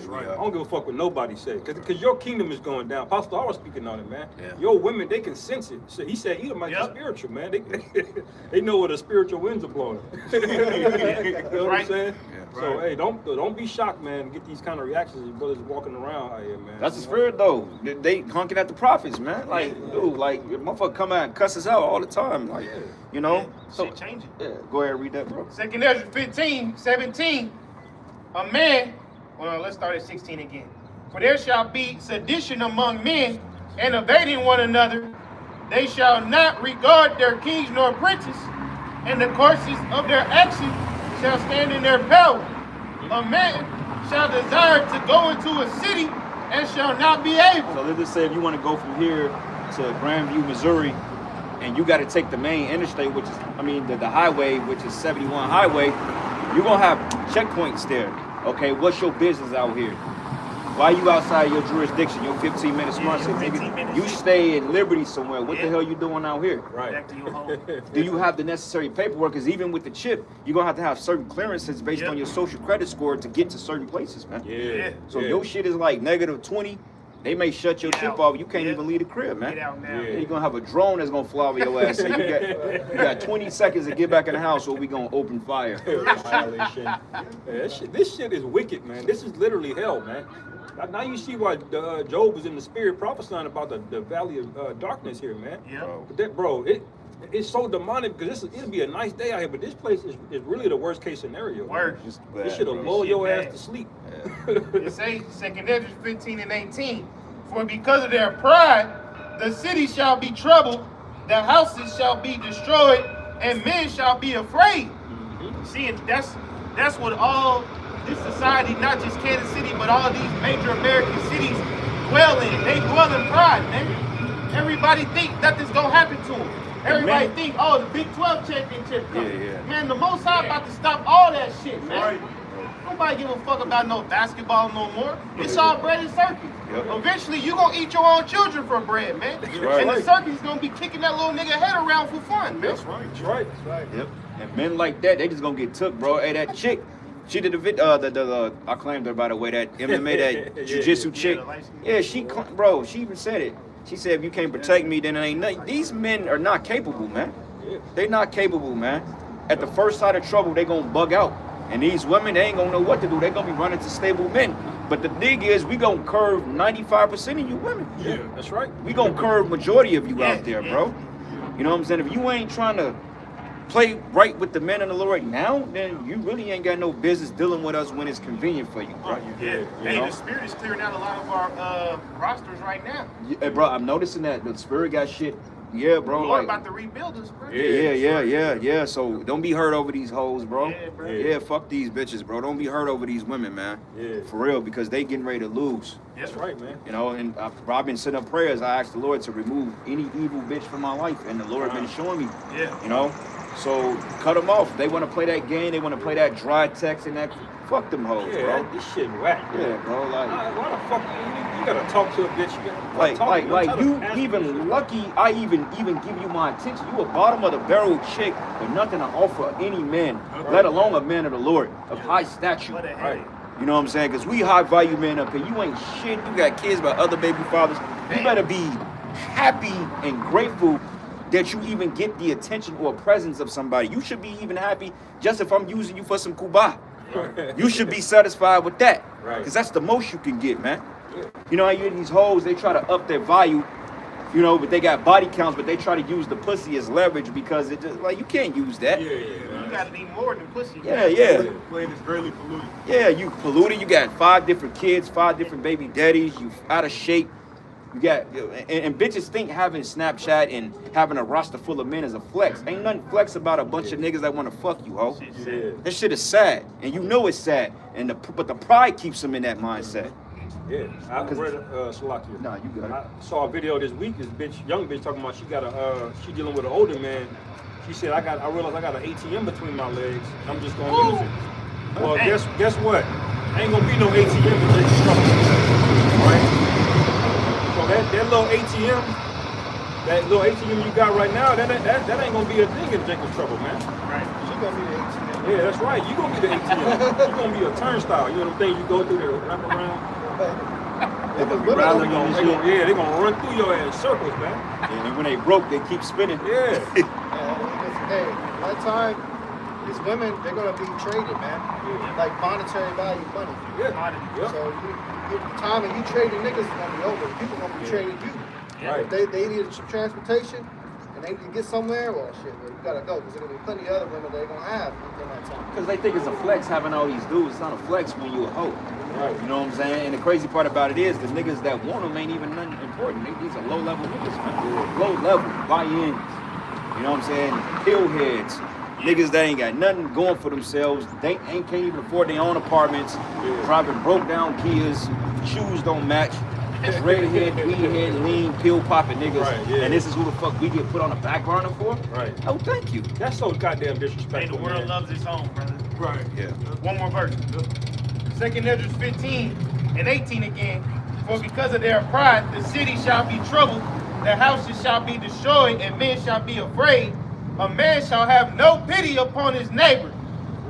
Right. I don't give a fuck what nobody say, cause your kingdom is going down. Pastor I was speaking on it, man. Yeah. Your women, they can sense it. So he said, Edom might Yep. be spiritual, man. They know where the spiritual winds are blowing. You know what I'm Right. saying? Yeah. So hey, don't be shocked, man. Get these kind of reactions. Your brothers walking around out here, man. That's the You know? spirit though. They honking at the prophets, man. Like, dude, like motherfucker come out and cuss us out all the time. Like, you know. So Shit changing. yeah, go ahead and read that, bro. Second Ezra 15:17. A man, well, let's start at 16 again. For there shall be sedition among men, and evading one another. They shall not regard their kings nor princes, and the courses of their actions shall stand in their power. A man shall desire to go into a city and shall not be able. So let's just say if you want to go from here to Grandview, Missouri, and you got to take the main interstate, which is, the highway, which is 71 highway, you're going to have checkpoints there. Okay, what's your business out here? Why you outside your jurisdiction? Your 15 minutes march, your nigga. 15 minutes. You stay in Liberty somewhere. What the Yeah. hell you doing out here? Right. Back to your home. Do you have the necessary paperwork? Because even with the chip, you're gonna have to have certain clearances based Yep. on your social credit score to get to certain places, man. Yeah. So yeah. your shit is like -20. They may shut your Get chip out. off. You can't Yeah. even leave the crib, man. Get out now. Yeah. You're gonna have a drone that's gonna fly over your ass. So you got 20 seconds to get back in the house, or we gonna open fire. Violation. Yeah, this shit is wicked, man. This is literally hell, man. Now you see why Job was in the spirit prophesying about the valley of darkness here, man. Yeah. But that, bro, it's so demonic because it'll be a nice day out here, but this place is really the worst case scenario. Word. Just This bad, should have bro. lulled your Shit ass bad. to sleep. It say 2 Ezra 15 and 18. For because of their pride, the city shall be troubled, the houses shall be destroyed, and men shall be afraid. See, and that's what all this society, not just Kansas City, but all these major American cities dwell in. They dwell in pride, man. Everybody think nothing's gonna happen to them. Everybody man- think, oh, the Big 12 championship coming. Yeah, yeah. Man, the Most High about to stop all that shit, man. Right. Nobody give a fuck about no basketball no more. It's all bread and circus. Yep. Eventually, you gonna eat your own children for bread, man. right. And the circus is gonna be kicking that little nigga head around for fun, man. That's right. That's right. Yep. And men like that, they just gonna get took, bro. Hey, that chick, she did I claimed her by the way, that MMA, that Yeah, jiu-jitsu yeah. chick. Yeah, the light skin. Yeah, bro, she even said it. She said, if you can't protect me, then it ain't nothing. These men are not capable, man. Yeah. They not capable, man. At the first sign of trouble, they gonna bug out. And these women, they ain't gonna know what to do. They gonna be running to stable men. But the thing is, we gonna curve 95% of you women. Yeah, that's right. We gonna curve majority of you Yeah, out there, yeah. bro. You know what I'm saying? If you ain't trying to play right with the men in the Lord now, then you really ain't got no business dealing with us when it's convenient for you, bro. Yeah. You Hey, know? the spirit is clearing out a lot of our rosters right now. Yeah, bro, I'm noticing that the spirit got shit. Yeah, bro. Lord Like, about to rebuild us, bro. yeah. So don't be hurt over these hoes, bro. Yeah, bro. Yeah, fuck these bitches, bro. Don't be hurt over these women, man. Yeah. For real, because they getting ready to lose. That's right, man. You know, and I've been sending up prayers. I asked the Lord to remove any evil bitch from my life, and the Lord been showing me. Yeah. You know, so cut them off. They want to play that game. They want to play that dry text and that. Fuck them hoes, Yeah, bro. this shit whack. Yeah, bro. Like, Why the fuck you gotta talk to a bitch? You gotta like, talk, like, you like gotta you ask even her. lucky. I even give you my attention. You a bottom of the barrel chick with nothing to offer any man, let alone a man of the Lord of high stature. What a Right. headache. You know what I'm saying? Because we high value men up here. You ain't shit. You got kids by other baby fathers. You better be happy and grateful that you even get the attention or presence of somebody. You should be even happy just if I'm using you for some kuba. You should be satisfied with that. Right. Because that's the most you can get, man. You know how you get these hoes, they try to up their value, you know, but they got body counts, but they try to use the pussy as leverage because it just, like, you can't use that. Yeah, You gotta be more than pussy. Yeah, yeah. Plane is greatly polluted. Yeah, you polluted. You got 5 different kids, 5 different baby daddies. You out of shape. You got and bitches think having Snapchat and having a roster full of men is a flex. Ain't nothing flex about a bunch of niggas that want to fuck you, ho. Shit, yeah. That shit is sad, and you know it's sad. And but the pride keeps them in that mindset. Yeah, I Cause- read Salakia. Nah, you got it. I saw a video this week. This young bitch talking about she dealing with an older man. She said I realized I got an ATM between my legs. And I'm just gonna use it. Well, Hey. guess what? Ain't gonna be no ATM to take trouble, right? So that little ATM you got right now, that ain't gonna be a thing in Jacob's trouble, man. Right. She gonna be the 18. Yeah, that's right. You gonna be the ATM. You gonna be a turnstile. You know them things you go through there, wrap around. If it's women, Rather gonna be- than- They gonna run through your ass in circles, man. And when they broke, they keep spinning. Yeah. hey, that time, these women, they're gonna be traded, man. Like monetary value money. Yeah. So the time of you trading niggas is gonna be over. People gonna be trading you. Right. If they need some transportation and they need to get somewhere, well, shit, well, you gotta go because there's gonna be plenty of other women they're gonna have in that time. Because they think it's a flex having all these dudes. It's not a flex when you a hoe. Right. You know what I'm saying? And the crazy part about it is the niggas that want them ain't even nothing important. These are low-level niggas, man. Low-level, buy-ins. You know what I'm saying? Pill heads. Niggas that ain't got nothing going for themselves. They can't even afford their own apartments. Driving broke-down Kias. Shoes don't match. Redhead, weedhead, lean, pill-popping niggas. Right, yeah. And this is who the fuck we get put on the back burner for? Right. Oh, thank you. That's so goddamn Hey, disrespectful. the world man. loves its home, brother. Right. Yeah. One more verse. 2 Ezra 15, And 18 again. For because of their pride, the city shall be troubled, the houses shall be destroyed, and men shall be afraid. A man shall have no pity upon his neighbor,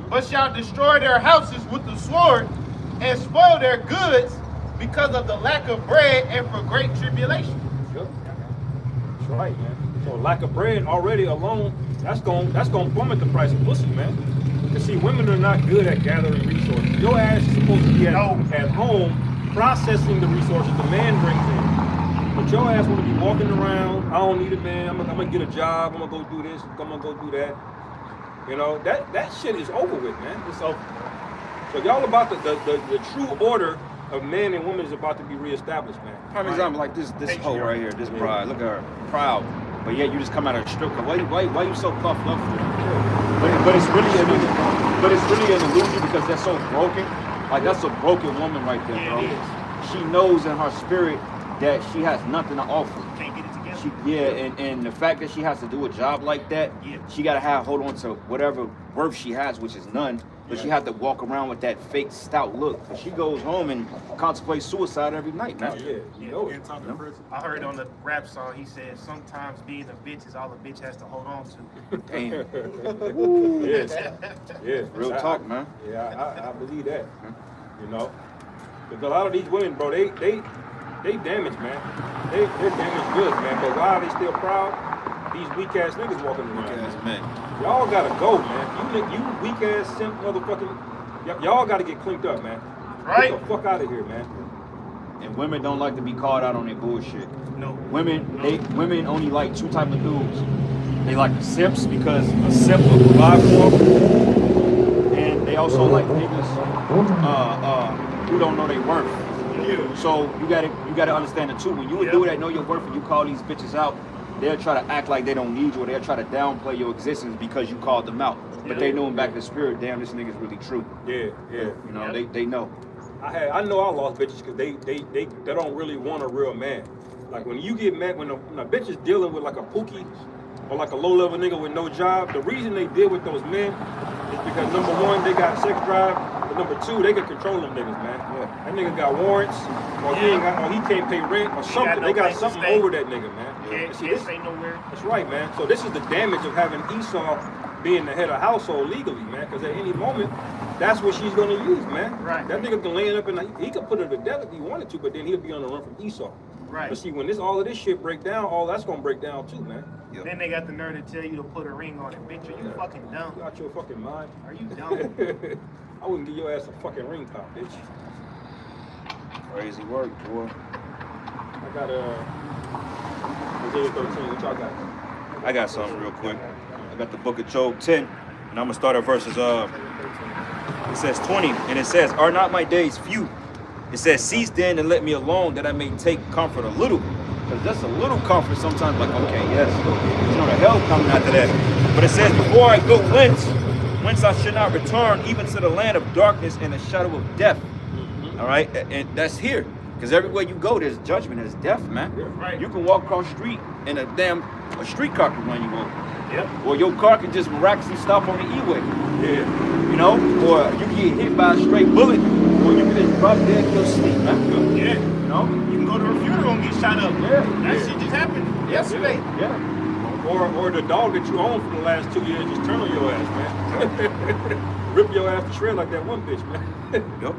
but shall destroy their houses with the sword, and spoil their goods because of the lack of bread and for great tribulation. Yep. That's right, man. So lack of bread already alone, that's gonna plummet the price of pussy, man. Cause see, women are not good at gathering resources. Your ass is supposed to be at home processing the resources the man brings in. But your ass want to be walking around. I don't need a man. I'm gonna get a job. I'm gonna go do this. I'm gonna go do that. You know that shit is over with, man. It's over. So y'all about the true order of men and women is about to be reestablished, man. Prime example, like this hoe right here, this bride. Look at her, proud. But yet you just come out of a strip club. Why you so puffed up for it? But it's really an illusion because they're so broken. Like that's a broken woman right there, bro. She knows in her spirit that she has nothing to offer. Can't get it together. And the fact that she has to do a job like that, she gotta hold on to whatever worth she has, which is none. But she had to walk around with that fake stout look. But she goes home and contemplates suicide every night, man. You know it. I heard on the rap song, he said, sometimes being a bitch is all a bitch has to hold on to. Damn. Yeah. Real talk, man. Yeah, I believe that. You know, because a lot of these women, bro, they damaged, man. They're damaged goods, man. But why are they still proud? These weak ass niggas walking around. Weak ass men. Y'all gotta go, man. You weak ass simp motherfucking. Y'all gotta get cleaned up, man. Right? Get the fuck out of here, man. And women don't like to be called out on their bullshit. No. Women only like two type of dudes. They like the simps because a simp will provide for them, and they also like niggas who don't know their worth. Yeah. So you gotta understand it too. When you would do that, know your worth, and you call these bitches out, they'll try to act like they don't need you, or they'll try to downplay your existence because you called them out. But they know in back of the spirit, damn, this nigga's really true. Yeah. You know, they know. I know I lost bitches because they don't really want a real man. Like when you get mad, when a bitch is dealing with like a pookie or like a low level nigga with no job, the reason they deal with those men is because number one, they got sex drive, but number two, they can control them niggas, man. Yeah. That nigga got warrants, or he can't pay rent or something. They got something over that nigga, man. Can't stay nowhere. That's right, man. So this is the damage of having Esau being the head of household legally, man. Because at any moment, that's what she's gonna use, man. Right. That nigga can land up and he could put her to death if he wanted to, but then he'll be on the run from Esau. Right. But see, when all of this shit break down, all that's gonna break down too, man. Then they got the nerve to tell you to put a ring on it. Bitch, are you fucking dumb? You out your fucking mind. Are you dumb? I wouldn't give your ass a fucking ring pop, bitch. Crazy work, boy. I got Isaiah 13. What y'all got? I got something real quick. I got the book of Job 10, and I'm gonna start at verses it says 20, and it says, "Are not my days few?" It says, "Cease then and let me alone, that I may take comfort a little." Because that's a little comfort sometimes, like, okay, yes, you know, the hell coming after that. But it says, "Before I go whence I should not return, even to the land of darkness and the shadow of death." All right, and that's here. Because everywhere you go, there's judgment, there's death, man. Right. You can walk across the street and a street car can run you over. Yep. Or your car can just miraculously stop on the E-way. Yeah. You know? Or you can get hit by a stray bullet, or you can just drop dead in your sleep, man. Yeah. You know? You can go to a funeral and get shot up. Yeah. That shit just happened yesterday. Yeah. Or the dog that you own for the last 2 years just turn on your ass, man. Rip your ass to shred like that one bitch, man. Yep.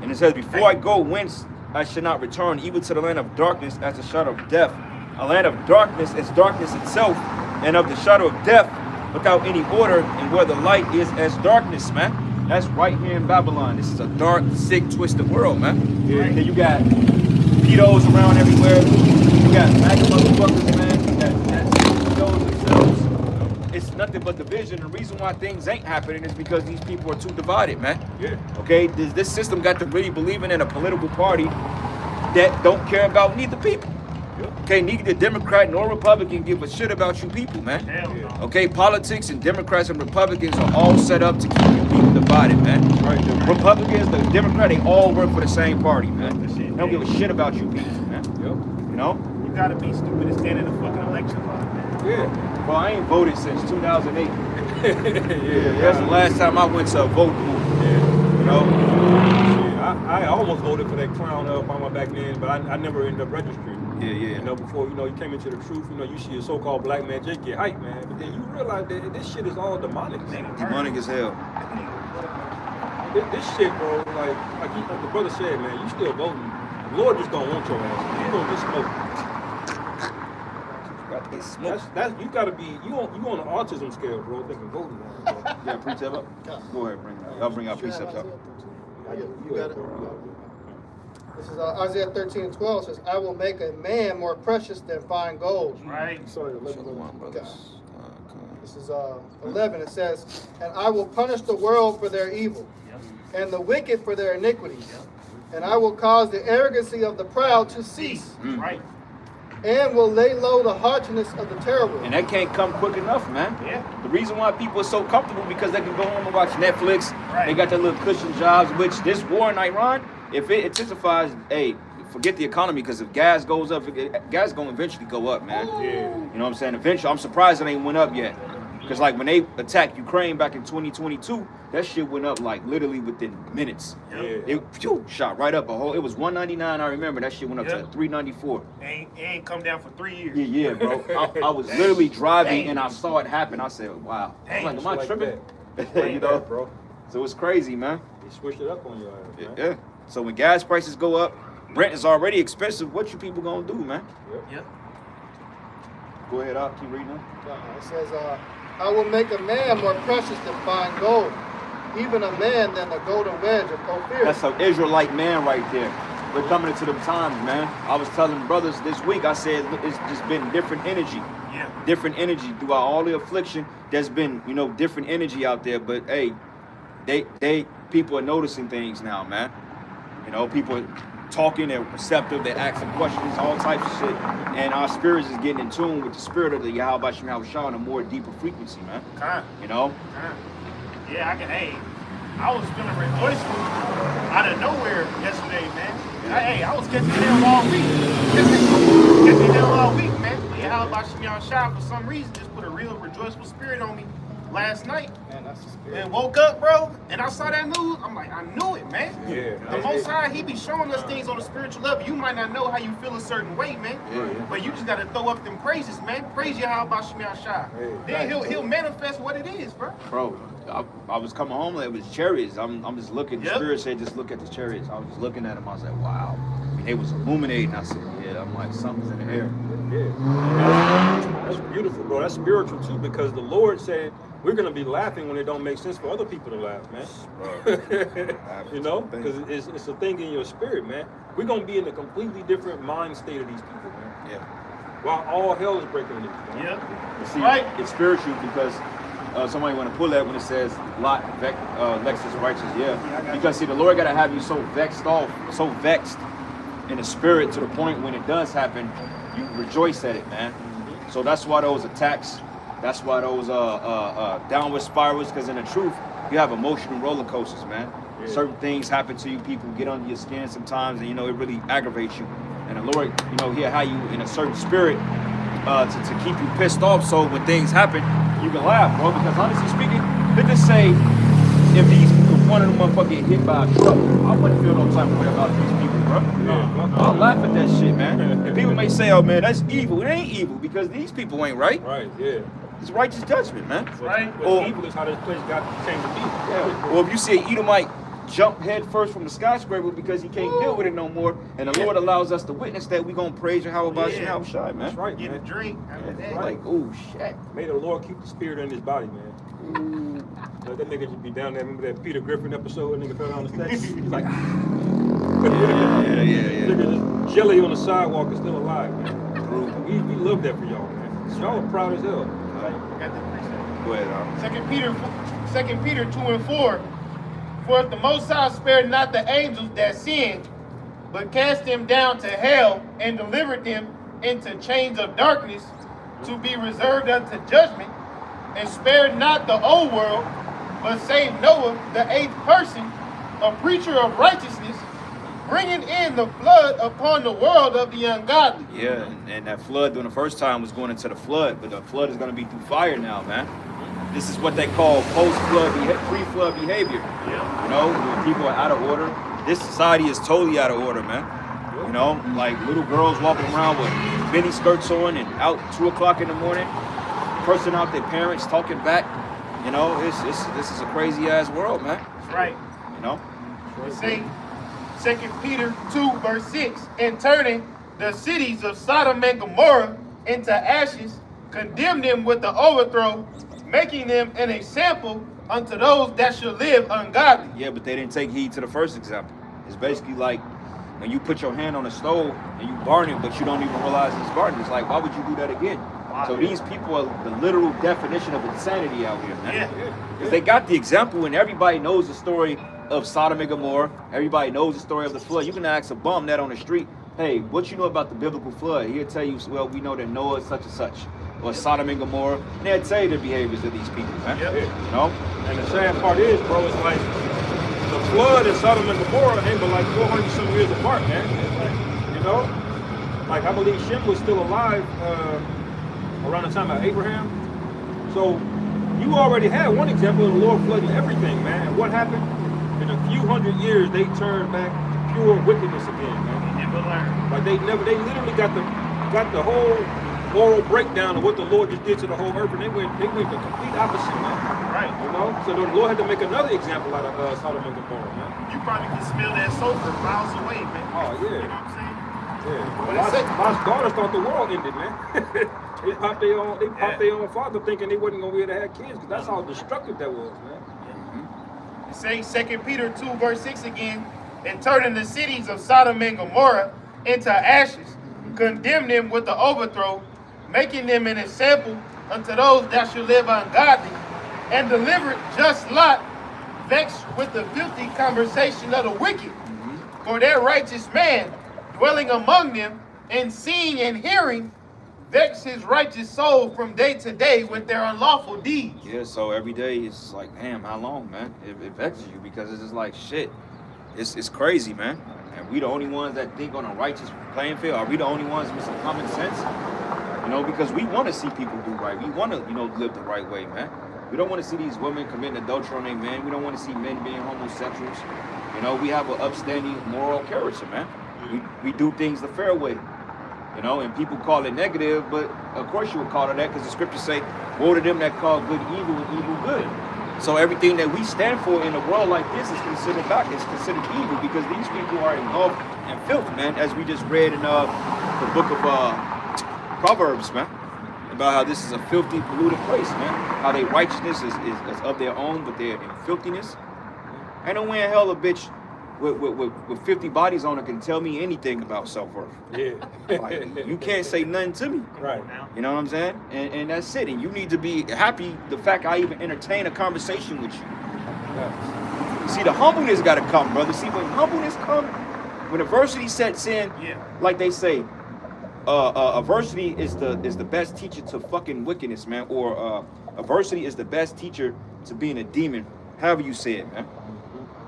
And it says, "Before I go whence I should not return, even to the land of darkness as the shadow of death." A land of darkness is darkness itself, and of the shadow of death without any order, and where the light is as darkness, man. That's right here in Babylon. This is a dark, sick, twisted world, man. Yeah. And you got pedos around everywhere. You got MAGA motherfuckers, man. That's pedos themselves. It's nothing but division. The reason why things ain't happening is because these people are too divided, man. Yeah. Okay, this system got to really believing in a political party that don't care about neither people. Okay, neither Democrat nor Republican give a shit about you people, man. Hell no. Okay, politics and Democrats and Republicans are all set up to keep you people divided, man. Right. The Republicans, the Democrat, they all work for the same party, man. They don't give a shit about you people, man. Yep. You know? You gotta be stupid to stand in the fucking election line, man. Yeah. Well, I ain't voted since 2008. Yeah. That's the last time I went to a vote booth. Yeah. You know? Shit, I almost voted for that clown Obama back then, but I never ended up registering. Yeah. You know, before, you came into the truth, you see a so-called black man just get hyped, man. But then you realize that this shit is all demonic, man. Demonic as hell. This shit, bro, like the brother said, man, you still voting. The Lord just don't want your ass. You gonna get smoked. That's you gotta be you on the autism scale, bro. Thinking voting. Yeah, precept up. Go ahead, bring it up. I'll bring our precepts up. You got it. This is Isaiah 13:12 says, I will make a man more precious than fine gold. Right. Sorry, Shalom, brothers. This is 11. It says, and I will punish the world for their evil, and the wicked for their iniquities. And I will cause the arrogancy of the proud to cease, Right. and will lay low the haughtiness of the terrible. And that can't come quick enough, man. Yeah. The reason why people are so comfortable because they can go home and watch Netflix. Right. They got their little cushion jobs, which this war in Iran, if it intensifies, hey, forget the economy, because if gas goes up, gas going to eventually go up, man. Yeah. You know what I'm saying? Eventually, I'm surprised it ain't went up yet. Because like when they attacked Ukraine back in 2022, that shit went up like literally within minutes. Yeah. It shot right up a whole. It was 199. I remember that shit went up to 394. It ain't come down for 3 years. Yeah, bro. I was literally driving and I saw it happen. I said, wow. I was like, am I Like tripping? that. You know, bro. so it's crazy, man. They switched it up on your ass, man. Yeah. So when gas prices go up, rent is already expensive. What you people gonna do, man? Yep. Go ahead, I'll keep reading. It says, I will make a man more precious than fine gold, even a man than the golden wedge of Ophir. That's an Israelite man right there. We're coming into them times, man. I was telling brothers this week, I said it's just been different energy. Yeah. Different energy throughout all the affliction. There's been, different energy out there. But hey, people are noticing things now, man. People are talking, they're receptive, they're asking questions, all types of shit. And our spirits is getting in tune with the spirit of the Yahweh Shem Yahushua on a more deeper frequency, man. Yeah, I was feeling rejoiceful out of nowhere yesterday, man. I was catching hell all week. Catching hell all week, man. Yeah, Yahweh Shem Yahushua for some reason just put a real rejoiceful spirit on me last night. Man, that's the spirit. And woke up, bro, and I saw that news. I'm like, I knew it, man. Yeah. The Most High, He be showing us things on a spiritual level. You might not know how you feel a certain way, man. Yeah. But you just gotta throw up them praises, man. Praise Yahweh Shem Yahushua. Then he'll manifest what it is, bro. Bro, I was coming home, it was chariots. I'm just looking, the Yep. spirit said just look at the chariots. I was just looking at them, I was like, wow. It was illuminating. I said, yeah, I'm like, something's in the air. Yeah. That's beautiful, bro. That's spiritual too, because the Lord said we're gonna be laughing when it don't make sense for other people to laugh, man. Because it's a thing in your spirit, man. We're gonna be in a completely different mind state of these people, man. Yeah. While all hell is breaking loose, man. Yeah. You see, Right. it's spiritual because somebody want to pull that when it says Lot, Lexus righteous, because see, the Lord got to have you so vexed in the spirit to the point when it does happen, you rejoice at it, man. So that's why those attacks, that's why those downward spirals, because in the truth, you have emotional roller coasters, man. Yeah. Certain things happen to you, people get under your skin sometimes, and it really aggravates you. And the Lord, He'll have you in a certain spirit to keep you pissed off, so when things happen, you can laugh, bro. Because honestly speaking, let's just say if one of them motherfuckers get hit by a truck, I wouldn't feel no type of way about these people, bro. I'll laugh at that shit, man. And people may say, oh man, that's evil. It ain't evil because these people ain't right. Right, yeah. It's righteous judgment, man. Right. But evil is how this place came to be. Yeah. Or if you see an Edomite jump head first from the skyscraper because he can't deal with it no more, and the Lord allows us to witness that, we gonna praise you, how about you, how shy, man. That's right, Get a man. drink. Yeah, like, oh shit. May the Lord keep the spirit in his body, man. Like that nigga just be down there. Remember that Peter Griffin episode? That nigga fell down the steps. He's like, Yeah. nigga just jelly on the sidewalk is still alive, man. We love that for y'all, man. Y'all are proud as hell. Got the precept. Go ahead, Al. 2 Peter 2:4. For if the Most High spared not the angels that sinned, but cast them down to hell and delivered them into chains of darkness to be reserved unto judgment, and spared not the old world, but saved Noah, the 8th person, a preacher of righteousness, bringing in the flood upon the world of the ungodly. Yeah, and that flood during the first time was going into the flood, but the flood is going to be through fire now, man. This is what they call post-flood, pre-flood behavior. Yeah. When people are out of order, this society is totally out of order, man. You know, like little girls walking around with mini skirts on and out 2 o'clock in the morning, cursing out their parents, talking back. You know, this is a crazy ass world, man. That's right. You know. It say 2 Peter 2 verse 6, and turning the cities of Sodom and Gomorrah into ashes, condemn them with the overthrow, making them an example unto those that shall live ungodly. Yeah, but they didn't take heed to the first example. It's basically like when you put your hand on a stove and you burn it, but you don't even realize it's burning. It's like, why would you do that again? So these people are the literal definition of insanity out here, man. Yeah. Because they got the example, and everybody knows the story of Sodom and Gomorrah. Everybody knows the story of the flood. You can ask a bum that on the street, hey, what you know about the biblical flood? He'll tell you, well, we know that Noah is such and such, or Sodom and Gomorrah. And they'll tell you the behaviors of these people, man. Yep. You know? And the sad part is, bro, it's like the flood in Sodom and Gomorrah ain't but like 400 some years apart, man. It's like, you know, like I believe Shem was still alive around the time of Abraham. So you already had one example of the Lord flooding everything, man. And what happened? In a few hundred years, they turned back to pure wickedness again, man. Never learn. Like they literally got the whole moral breakdown of what the Lord just did to the whole earth, and they went the complete opposite, man. Right. You know, so the Lord had to make another example out of Sodom and Gomorrah, man. You probably can smell that sulfur miles away, man. Oh You know yeah, what I'm saying? yeah. But Lot's, it's it. Lot's daughters thought the world ended, man. They popped their own father, thinking they wasn't gonna be able to have kids, because that's how destructive that was, man. It says 2 Peter 2 verse 6 again, and turning the cities of Sodom and Gomorrah into ashes, condemn them with the overthrow, making them an example unto those that shall live ungodly, and delivered just Lot, vexed with the filthy conversation of the wicked. For their righteous man, dwelling among them, and seeing and hearing, vex his righteous soul from day to day with their unlawful deeds. Yeah, so every day it's like, damn, how long, man? It vexes you because it's just like, shit, it's crazy, man. And we the only ones that think on a righteous playing field? Are we the only ones with some common sense? You know, because we want to see people do right. We want to, live the right way, man. We don't want to see these women committing adultery on their men. We don't want to see men being homosexuals. You know, we have an upstanding moral character, man. We do things the fair way. You know, and people call it negative, but of course you would call it that because the scriptures say, woe to them that call good evil and evil good. So everything that we stand for in a world like this is considered evil because these people are engulfed in filth, man, as we just read in the book of Proverbs, man, about how this is a filthy, polluted place, man. How their righteousness is of their own, but they're in filthiness. Ain't no way in hell a bitch with 50 bodies on it can tell me anything about self-worth. Yeah. Like, you can't say nothing to me. Right. You know what I'm saying? And that's it. And you need to be happy the fact I even entertain a conversation with you. Yeah. See, the humbleness got to come, brother. See, when humbleness come, when adversity sets in, like they say, adversity is the best teacher to fucking wickedness, man. Or adversity is the best teacher to being a demon. However you say it, man.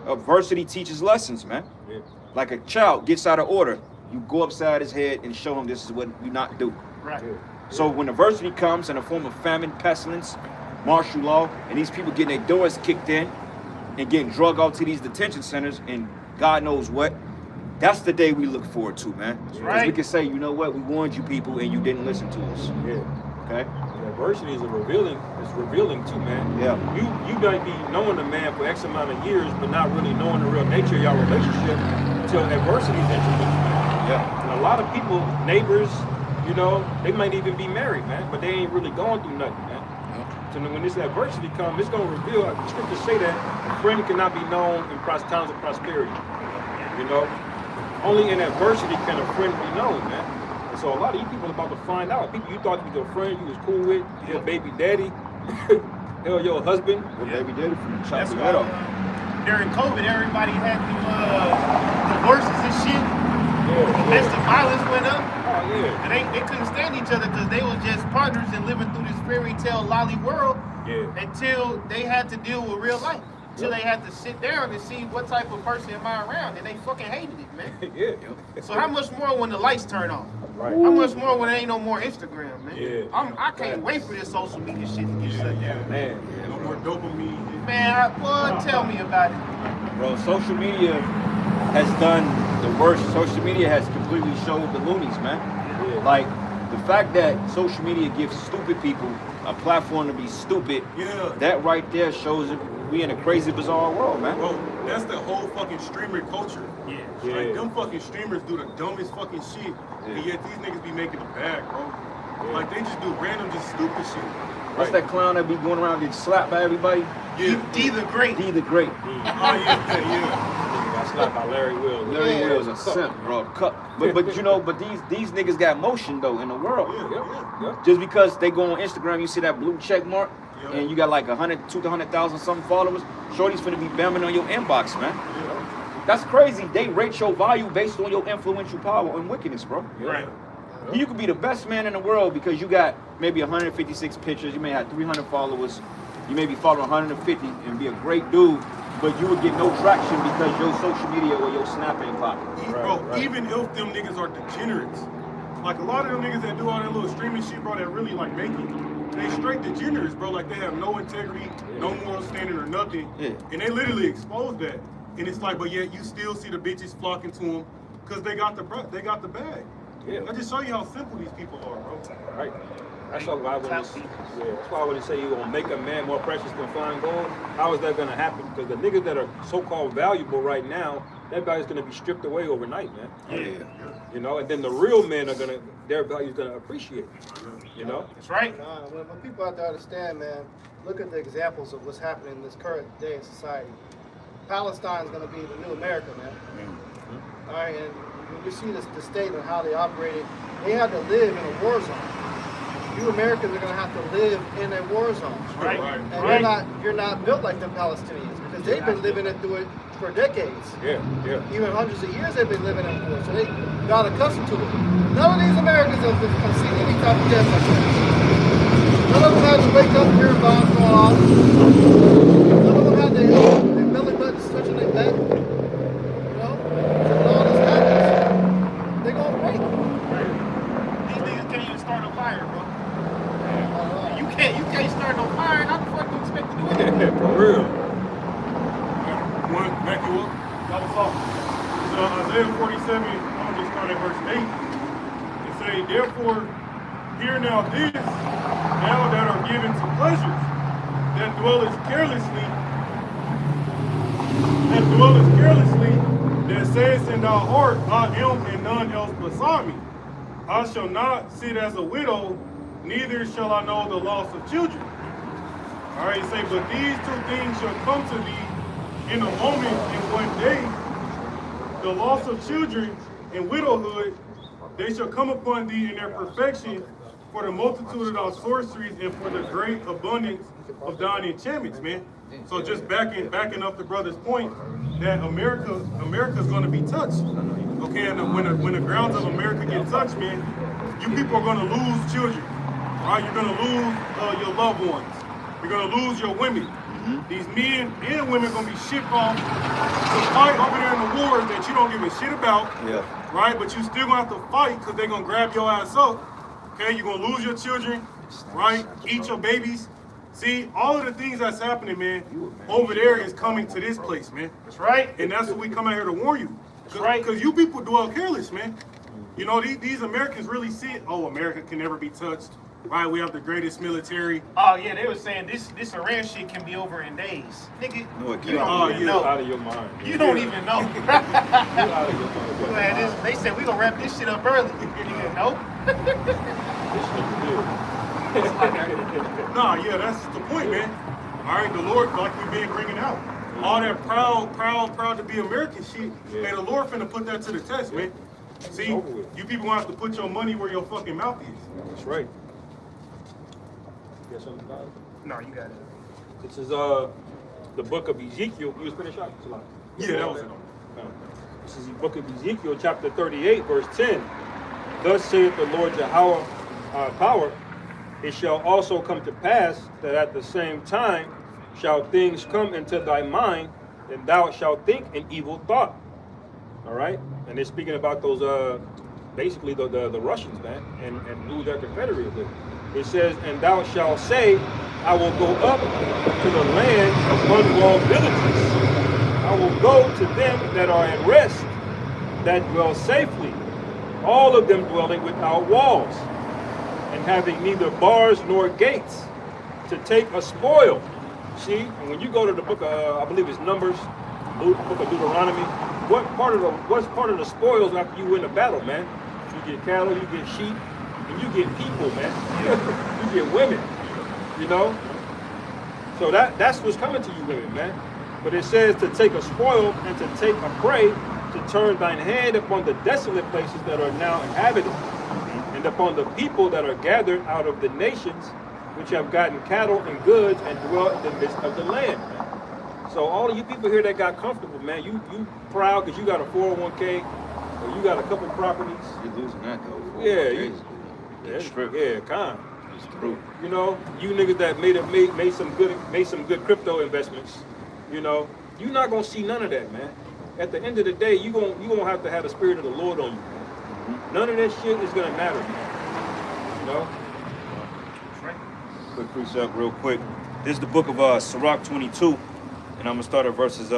Adversity teaches lessons, man. Yeah. Like a child gets out of order, you go upside his head and show him this is what you not do. Right. Yeah. So when adversity comes in the form of famine, pestilence, martial law, and these people getting their doors kicked in and getting drug out to these detention centers and God knows what, that's the day we look forward to, man. Because right. we can say, you know what, we warned you people and you didn't listen to us. Yeah. Okay? And adversity is revealing too, man. Yeah. You might be knowing the man for X amount of years, but not really knowing the real nature of your relationship until adversity is introduced, man. Yeah. And a lot of people, neighbors, they might even be married, man, but they ain't really going through nothing, man. So when this adversity comes, it's going to reveal, the scriptures say that a friend cannot be known in times of prosperity. Only in adversity can a friend be known, man. And so a lot of you people are about to find out. People you thought was your friend, you was cool with, your baby daddy, hell, your husband. Your baby daddy from the That's chop why it off. during COVID, everybody had the divorces and shit. Yeah. Domestic violence went up. Oh, yeah. And they couldn't stand each other because they was just partners and living through this fairy tale lolly world Yeah. until they had to deal with real life. Until they had to sit down and see what type of person am I around, and they fucking hated it, man. Yeah. So how much more when the lights turn off? Right. How much more when there ain't no more Instagram, man? Yeah. I can't wait for this social media shit to get shut down. Man. No more dopamine. Man, boy, tell me about it. Bro, social media has done the worst. Social media has completely showed the loonies, man. Yeah. Like the fact that social media gives stupid people a platform to be stupid. Yeah. That right there shows that we in a crazy, bizarre world, man. Bro, that's the whole fucking streamer culture. Yeah. Like, Yeah. them fucking streamers do the dumbest fucking shit, and yet these niggas be making it bad, bro. Yeah. Like, they just do random, just stupid shit. What's that clown that be going around getting slapped by everybody? Yeah. D the Great. D the Great. Oh, yeah, yeah. Got slapped by Larry Wills. Larry Yeah. Wills a simp, bro. Cut. But you know, but these niggas got motion though in the world. Yeah, yeah, yeah. Just because they go on Instagram, you see that blue check mark, Yeah. and you got like 200,000 something followers. Shorty's finna be bamming on your inbox, man. That's crazy. They rate your value based on your influential power and wickedness, bro. Right. You could be the best man in the world because you got maybe 156 pictures. You may have 300 followers. You may be following 150 and be a great dude, but you would get no traction because your social media or your snap ain't popping. Bro, right. even if them niggas are degenerates, like a lot of them niggas that do all that little streaming shit, bro, that really like make it, they straight degenerates, bro. Like they have no integrity, no moral standing or nothing. Yeah. And they literally expose that. And it's like, but yet you still see the bitches flocking to them because they got the bag. Yeah. I just show you how simple these people are, bro. Right. That's why I want to. Yeah, that's why I want to say you're gonna make a man more precious than fine gold. How is that gonna happen? Because the niggas that are so-called valuable right now, that value's gonna be stripped away overnight, man. Yeah. You know, and then the real men are gonna, their value's gonna appreciate. You know. That's right. Nah, when people out there understand, man, look at the examples of what's happening in this current day in society. Palestine's gonna be the new America, man. All right, and when you see the state and how they operated, they had to live in a war zone. You Americans are gonna have to live in a war zone. Right. And you're not built like the Palestinians because they've been living through it for decades. Yeah, yeah. Even hundreds of years they've been living in war, so they got accustomed to it. None of these Americans have seen any type of death like that. None of them had to wake up and hear bombs going off. None of them had their belly buttons touching their back. You know? So when all this happens, they're gonna break. These niggas can't even start a fire, bro. Uh, You can't start no fire. How the fuck you expect to do anything? For real. One, back you up. That was all. So Isaiah 47, I'm just start at verse 8. It say, therefore, hear now this, now that are given to pleasures, that dwelleth carelessly, that sayest in thy heart, I am and none else beside me. I shall not sit as a widow, neither shall I know the loss of children. All right, say, but these two things shall come to thee in a moment, in one day, the loss of children and widowhood, they shall come upon thee in their perfection, for the multitude of thy sorceries and for the great abundance of thine enchantments, man. So just backing up the brother's point that America's going to be touched. Okay, and when the grounds of America get touched, man, you people are going to lose children, right? You're going to lose your loved ones. You're going to lose your women. These men and women gonna be shipped off to fight over there in the wars that you don't give a shit about. Yeah. Right? But you still gonna have to fight because they're gonna grab your ass up. Okay, you're gonna lose your children, right? Eat your babies. See, all of the things that's happening, man, over there is coming to this place, man. That's right. And that's what we come out here to warn you. That's right. Because you people dwell careless, man. You know, these Americans really see it. Oh, America can never be touched. Right? We have the greatest military. Oh yeah, they were saying this Iran shit can be over in days. Nigga, No, it you can't. don't even know. Out of your mind. You don't even know. You're out of your mind. Man, they said we gonna wrap this shit up early. Nigga, no. This nigga Nah, yeah, that's the point, man. All right, the Lord, like we've been bringing out, all that proud to be American shit. Yeah. Hey, the Lord finna put that to the test, man. See, over with. you people gonna have to put your money where your fucking mouth is. That's right. You got something about it? No, you got it. This is the book of Ezekiel. You was finished up? Yeah, that was it. This is the book of Ezekiel, chapter 38, verse 10. Thus saith the Lord Jehovah power, it shall also come to pass that at the same time shall things come into thy mind, and thou shalt think an evil thought. All right? And they're speaking about those, basically the Russians, man, and who they're confederated with. It says, and thou shalt say, I will go up to the land of unwalled villages. I will go to them that are at rest, that dwell safely, all of them dwelling without walls, and having neither bars nor gates, to take a spoil. See, and when you go to the book of, I believe it's Numbers, book of Deuteronomy, what's part of the spoils after you win the battle, man? You get cattle, you get sheep, and you get people, man. You get women, you know? So that's what's coming to you women, man. But it says to take a spoil and to take a prey, to turn thine hand upon the desolate places that are now inhabited, and upon the people that are gathered out of the nations, which have gotten cattle and goods and dwell in the midst of the land, man. So all of you people here that got comfortable, man, you proud because you got a 401k or you got a couple properties. You're losing that though. Yeah, It's true. you know, you niggas that made some good crypto investments, you know, you're not gonna see none of that, man. At the end of the day, you gonna have to have the spirit of the Lord on you, man. None of that shit is gonna matter, man. You know? Quick precept real quick. This is the book of Sirach 22, and I'm gonna start at verses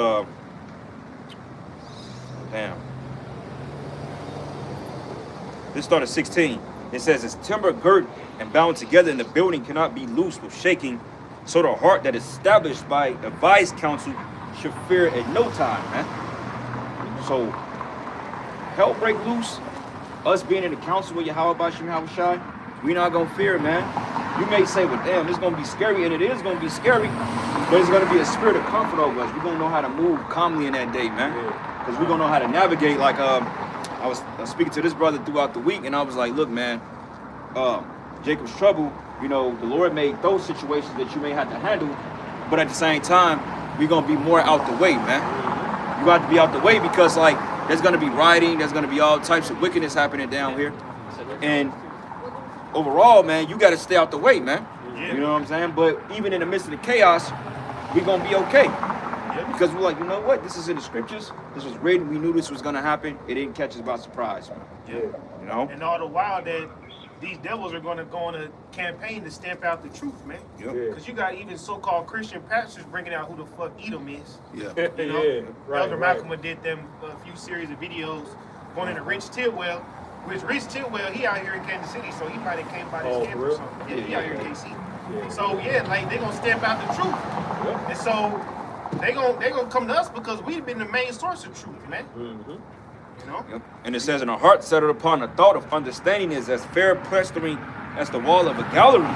This started 16. It says, "As timber girt and bound together in the building cannot be loosed with shaking, so the heart that is established by advised counsel should fear at no time," man. So, hell break loose. Us being in the council with Yahweh Bashim Hawashi, we not gonna fear, man. You may say, well, damn, it's gonna be scary, and it is gonna be scary, but it's gonna be a spirit of comfort over us. We're gonna know how to move calmly in that day, man. Because we're gonna know how to navigate. Like, I was speaking to this brother throughout the week, and I was like, look, man, Jacob's trouble, you know, the Lord made those situations that you may have to handle, but at the same time, we're gonna be more out the way, man. You got to be out the way because, like, there's gonna be rioting, there's gonna be all types of wickedness happening down here, and overall, man, you got to stay out the way, man. You know what I'm saying? But even in the midst of the chaos, we're gonna be okay. Because we're like, you know what? This is in the scriptures. This was written. We knew this was gonna happen. It didn't catch us by surprise, man. Yeah. You know? And all the while that these devils are going to go on a campaign to stamp out the truth, man. Yep. Because you got even so-called Christian pastors bringing out who the fuck Edom is. Yeah. You know? Yeah, right, Elder right. Malcolm did them a few series of videos going into Rich Tidwell, which Rich Tidwell, he out here in Kansas City, so he might have came by this Oh, camp for or real? something. Yeah, he out here in KC. Yeah. So yeah, like they gonna stamp out the truth. Yep. And so they gonna come to us because we've been the main source of truth, man. Mm-hmm. You know? Yep. And it says, "In a heart settled upon the thought of understanding is as fair plastering as the wall of a gallery."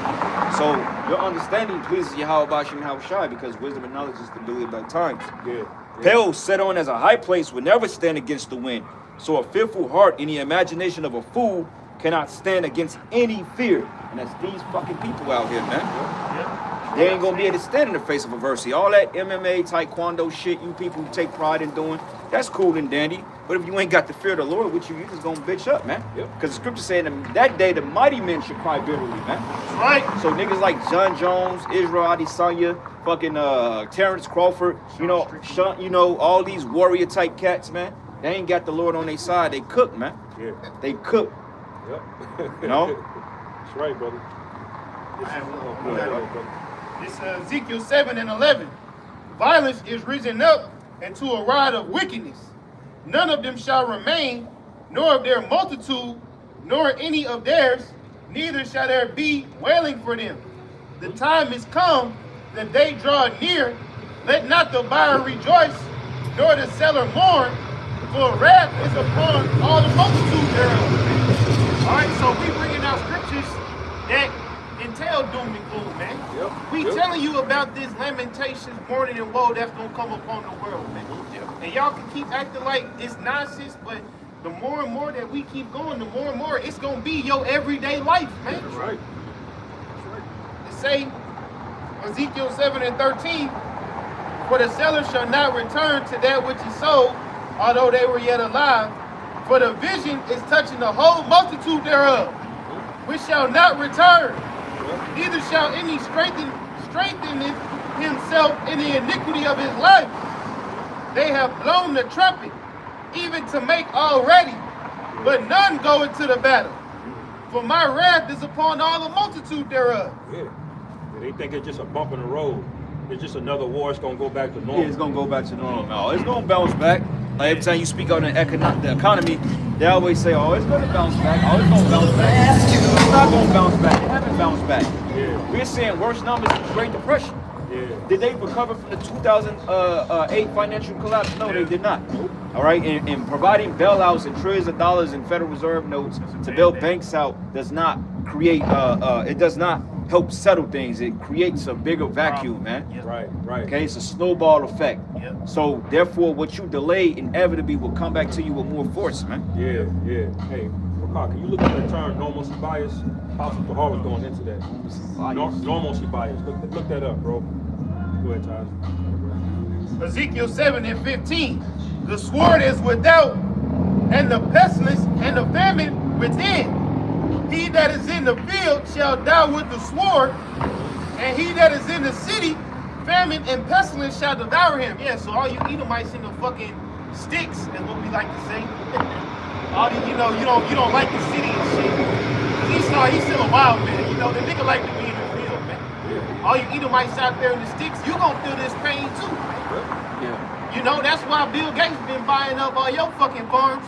So your understanding pleases Yahweh Bashim Hawashi, because wisdom and knowledge is the duty of thy times. Yeah. Pale set on as a high place will never stand against the wind. So a fearful heart in the imagination of a fool cannot stand against any fear. And that's these fucking people out here, man. Yeah. They ain't gonna be able to stand in the face of adversity. All that MMA, taekwondo shit you people take pride in doing, that's cool and dandy. But if you ain't got the fear of the Lord with you, you just gonna bitch up, man. Yep. Because the scripture saying that day the mighty men should cry bitterly, man. That's right. So niggas like John Jones, Israel Adesanya, fucking Terrence Crawford, you know, all these warrior type cats, man. They ain't got the Lord on their side. They cook, man. Yeah. They cook. Yep. You know? That's right, brother. This Ezekiel 7:11. Violence is risen up into a rod of wickedness. None of them shall remain, nor of their multitude, nor any of theirs, neither shall there be wailing for them. The time is come that they draw near. Let not the buyer rejoice, nor the seller mourn, for wrath is upon all the multitude thereof. All right, so we bringing out scriptures that entail doom and gloom, man. Yep. We Yep. telling you about this lamentations, mourning, and woe that's gonna come upon the world, man. And y'all can keep acting like it's nonsense, but the more and more that we keep going, the more and more it's gonna be your everyday life, man. That's right. It say, Ezekiel 7:13, for the seller shall not return to that which he sold, although they were yet alive, for the vision is touching the whole multitude thereof, which shall not return, neither shall any strengthen himself in the iniquity of his life. They have blown the trumpet, even to make all ready, but none go into the battle. For my wrath is upon all the multitude thereof. Yeah. They think it's just a bump in the road. it's just another war. It's gonna go back to normal. Yeah, it's gonna go back to normal now. It's gonna bounce back. Like every time you speak on the economy, they always say, "Oh, it's gonna bounce back. Oh, it's gonna bounce back." It's not gonna bounce back. It haven't bounced back. Yeah. We're seeing worse numbers in the Great Depression. Yeah. Did they recover from the 2008 financial collapse? No, they did not. All right, and providing bailouts and trillions of dollars in Federal Reserve notes to bail banks out does not create. It does not help settle things. It creates a bigger vacuum, man. Right. Right. Okay, it's a snowball effect. Yep. So therefore, what you delay inevitably will come back to you with more force, man. Yeah. Yeah. Hey, Rakar, can you look at that term normalcy bias? Possible Hall was going into that. Normalcy bias. Look that up, bro. Go ahead, Taj. Ezekiel 7:15. The sword is without, and the pestilence and the famine within. He that is in the field shall die with the sword, and he that is in the city, famine and pestilence shall devour him. Yeah, so all you Edomites in the fucking sticks is what we like to say. All the, you don't like the city and shit. Esau, he's still a wild man. You know, the nigga like to be in the field, man. All you Edomites out there in the sticks, you gonna feel this pain too. Yeah. You know, that's why Bill Gates been buying up all your fucking farms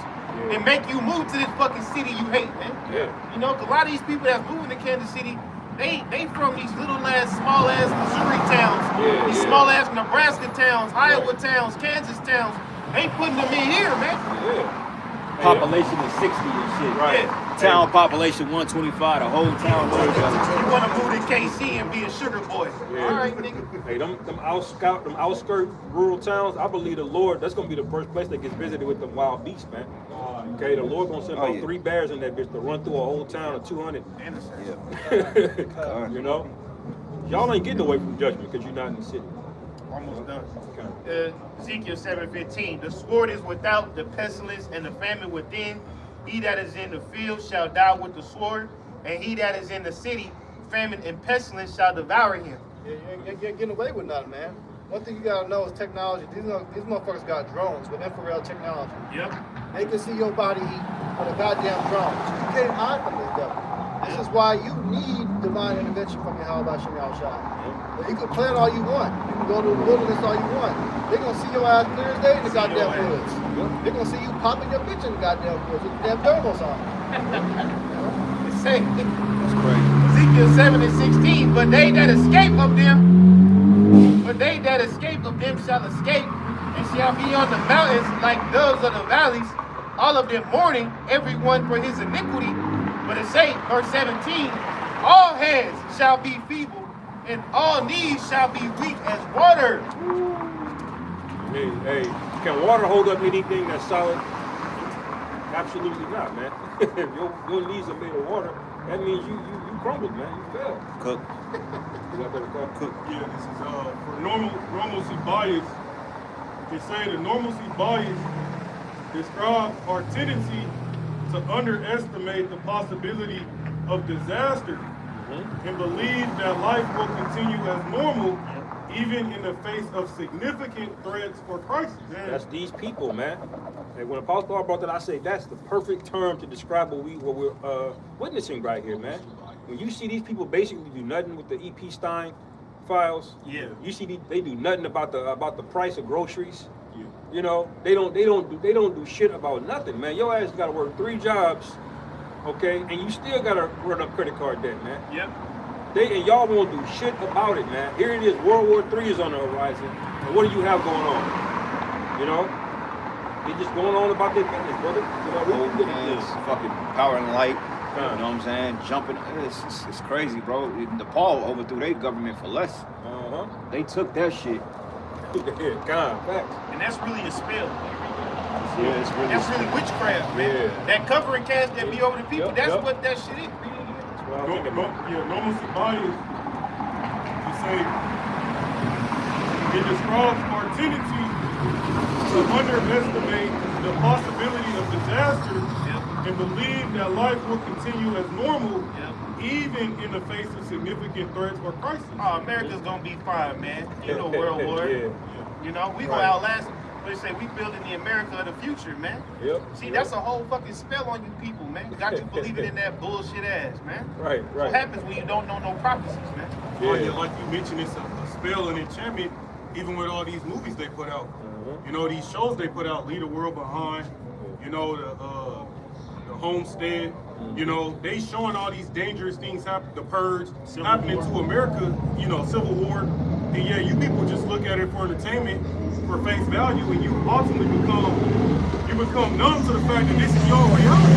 and make you move to this fucking city you hate, man. Yeah. You know, 'cause a lot of these people that's moving to Kansas City, they from these little ass, small ass Missouri towns, these small ass Nebraska towns, Iowa towns, Kansas towns. They putting them in here, man. Yeah. Population is 60 and shit. Right. Yeah. Town population 125. The whole town. You want to move to KC and be a sugar boy? Yeah. All right, nigga. Hey, them outskirt rural towns, I believe the Lord, that's gonna be the first place that gets visited with them wild beasts, man. Okay, the Lord gonna send about 3 bears in that bitch to run through a whole town of 200. Yeah. You know? Y'all ain't getting away from judgment because you're not in the city. Almost done. Okay. Ezekiel 7:15. The sword is without, the pestilence and the famine within. He that is in the field shall die with the sword, and he that is in the city, famine and pestilence shall devour him. Yeah, you ain't getting away with nothing, man. One thing you gotta know is technology. These motherfuckers got drones with infrared technology. Yep. They can see your body heat with a goddamn drone. You can't hide from this devil. This is why you need divine intervention from Yahweh Shem Yahushua. You can plan all you want. You can go to the wilderness all you want. They're gonna see your ass clear as day in the goddamn woods. They're gonna see you popping your bitch in the goddamn woods with the damn thermals on. It's saying, That's crazy. Ezekiel 7:16. But they that escape of them shall escape, and shall be on the mountains like doves of the valleys, all of them mourning, everyone for his iniquity. But it say, verse 17, all hands shall be feeble, and all knees shall be weak as water. Hey, can water hold up anything that's solid? Absolutely not, man. If your knees are made of water, that means you crumbled, man. You fell. Cook. You got that call? Cook. Yeah, this is for normalcy bias. It's saying the normalcy bias describes our tendency to underestimate the possibility of disaster and believe that life will continue as normal even in the face of significant threats or crises. That's these people, man. And when Apostle Paul brought that, I say that's the perfect term to describe what we're witnessing right here, man. When you see these people basically do nothing with the E.P. Stein files, you see they do nothing about the price of groceries. You know, they don't do shit about nothing, man. Your ass got to work 3 jobs, okay, and you still got to run up credit card debt, man. Yep. And y'all won't do shit about it, man. Here it is, World War III is on the horizon, and what do you have going on? You know, they just going on about their business, brother. You know, Old really man, fucking power and light. You know what I'm saying? Jumping. It's crazy, bro. Nepal overthrew their government for less. They took that shit. Yeah, God, facts. And that's really a spell. Yeah, it's really. That's really witchcraft, man. Yeah. That covering cast that be over the people, that's Yep. what that shit is. Well, I think about Normalcy bias, you say, it describes our tendency to underestimate the possibility of disaster and believe that life will continue as normal even in the face of significant threats or crises. Oh, America's gonna be fine, man. You know, World War. Yeah. You know, we gonna outlast. They say we building the America of the future, man. Yep. See, that's a whole fucking spell on you people, man. Got you believing in that bullshit ass, man. Right. What happens when you don't know no prophecies, man? Yeah. Like you mentioned, it's a spell and enchantment, even with all these movies they put out. You know, these shows they put out, Leave the World Behind, you know, the Homestead, you know, they showing all these dangerous things happen, the Purge, happening to America, you know, Civil War. And yeah, you people just look at it for entertainment, for face value, and you ultimately become numb to the fact that this is your reality.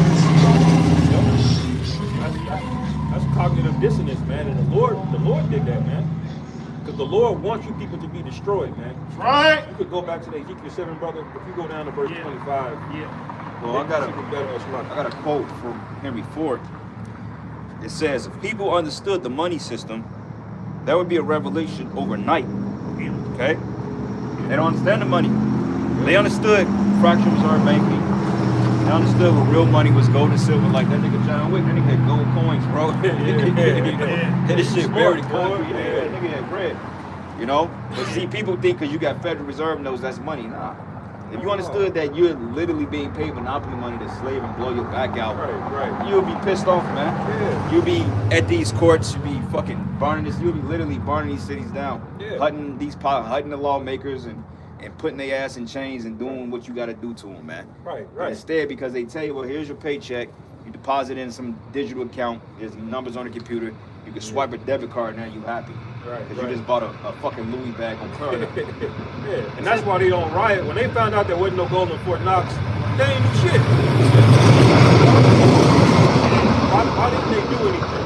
That's cognitive dissonance, man. And the Lord did that, man. Because the Lord wants you people to be destroyed, man. Right. You could go back to the Ezekiel 7, brother. If you go down to verse 25. Yeah. Well, I got a quote from Henry Ford. It says, if people understood the money system, that would be a revelation overnight. Okay? They don't understand the money. They understood fractional reserve banking. They understood what real money was, gold and silver, like that nigga John Wick. That nigga had gold coins, bro. This shit buried in concrete. Yeah, that nigga had bread. You know? But see, people think because you got Federal Reserve notes, that's money. Nah. If you understood that you're literally being paid monopoly money to slave and blow your back out, Right. you'll be pissed off, man. Yeah. You'll be at these courts, you'll be fucking burning this, you'll be literally burning these cities down. Yeah. Hutting the lawmakers and putting their ass in chains and doing what you gotta do to them, man. Right. But instead, because they tell you, well, here's your paycheck, you deposit in some digital account, there's numbers on the computer, you can swipe a debit card, now you happy. Right. Because you just bought a fucking Louis bag on Klarna. Yeah. And that's why they don't riot. When they found out there wasn't no gold in Fort Knox, they ain't do shit. Why didn't they do anything?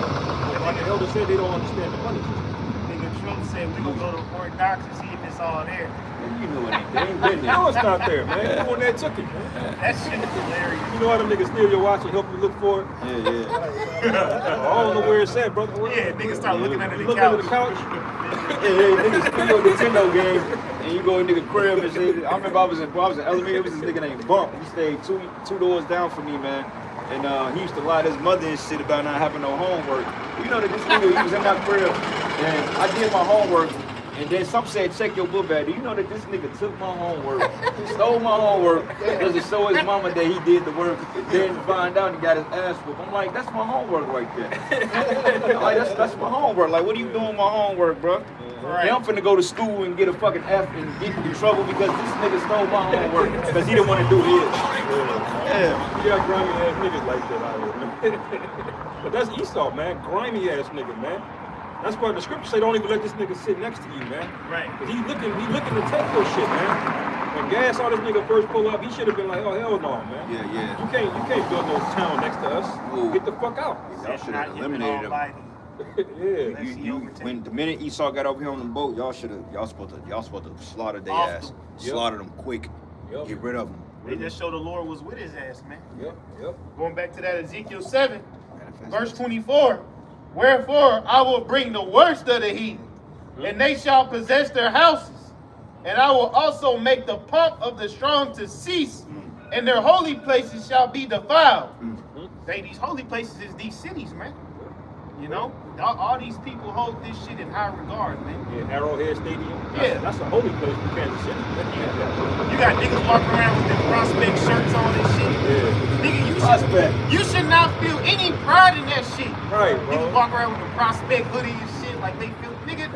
Like the elder said, they don't understand the money system. Nigga Trump said we gonna go to Fort Knox and see if it's all there. You know it ain't. They ain't been there. No, it's not there, man. You one that took it, man. That shit is hilarious. You know how them niggas steal your watch and help you look for it? Yeah. I don't know where it's at, brother. Yeah, niggas start looking under You the look under couch. the couch. Yeah, niggas steal your Nintendo game and you go in nigga crib and shit. I remember I was in elementary, it was this nigga named Bump. He stayed two doors down from me, man. And he used to lie to his mother and shit about not having no homework. You know that this nigga, he was in my crib and I did my homework. And then some said, check your book bag. Do you know that this nigga took my homework, stole my homework, just to show his mama that he did the work, then find out he got his ass whooped. I'm like, that's my homework right there. Like, that's my homework. Like, what are you doing with my homework, bro? Right. Now I'm finna go to school and get a fucking F and get in trouble because this nigga stole my homework because he didn't want to do his. Yeah. You got grimy ass niggas like that out here, man. But that's Esau, man. Grimy ass nigga, man. That's why the scripture say don't even let this nigga sit next to you, man. Right. Cause he looking to take your shit, man. When Gas saw this nigga first pull up, he should have been like, oh hell no, man. Yeah. You can't build no town next to us. Ooh. Get the fuck out. Y'all should have eliminated him. Yeah. When the minute Esau got over here on the boat, y'all supposed to slaughter their Off ass, them. slaughter them quick, Yep. get rid of them. They just showed the Lord was with his ass, man. Yep. Going back to that Ezekiel 7, verse 24. Wherefore I will bring the worst of the heathen, and they shall possess their houses. And I will also make the pomp of the strong to cease, and their holy places shall be defiled. These holy places is these cities, man. You know, all these people hold this shit in high regard, man. Yeah, Arrowhead Stadium. Yeah. That's a holy place for Kansas City. You got niggas walking around with their prospect shirts on and shit. Yeah. Nigga, you should not feel any pride in that shit. Right, bro. Niggas walk around with the prospect hoodie and shit like they feel. Nigga,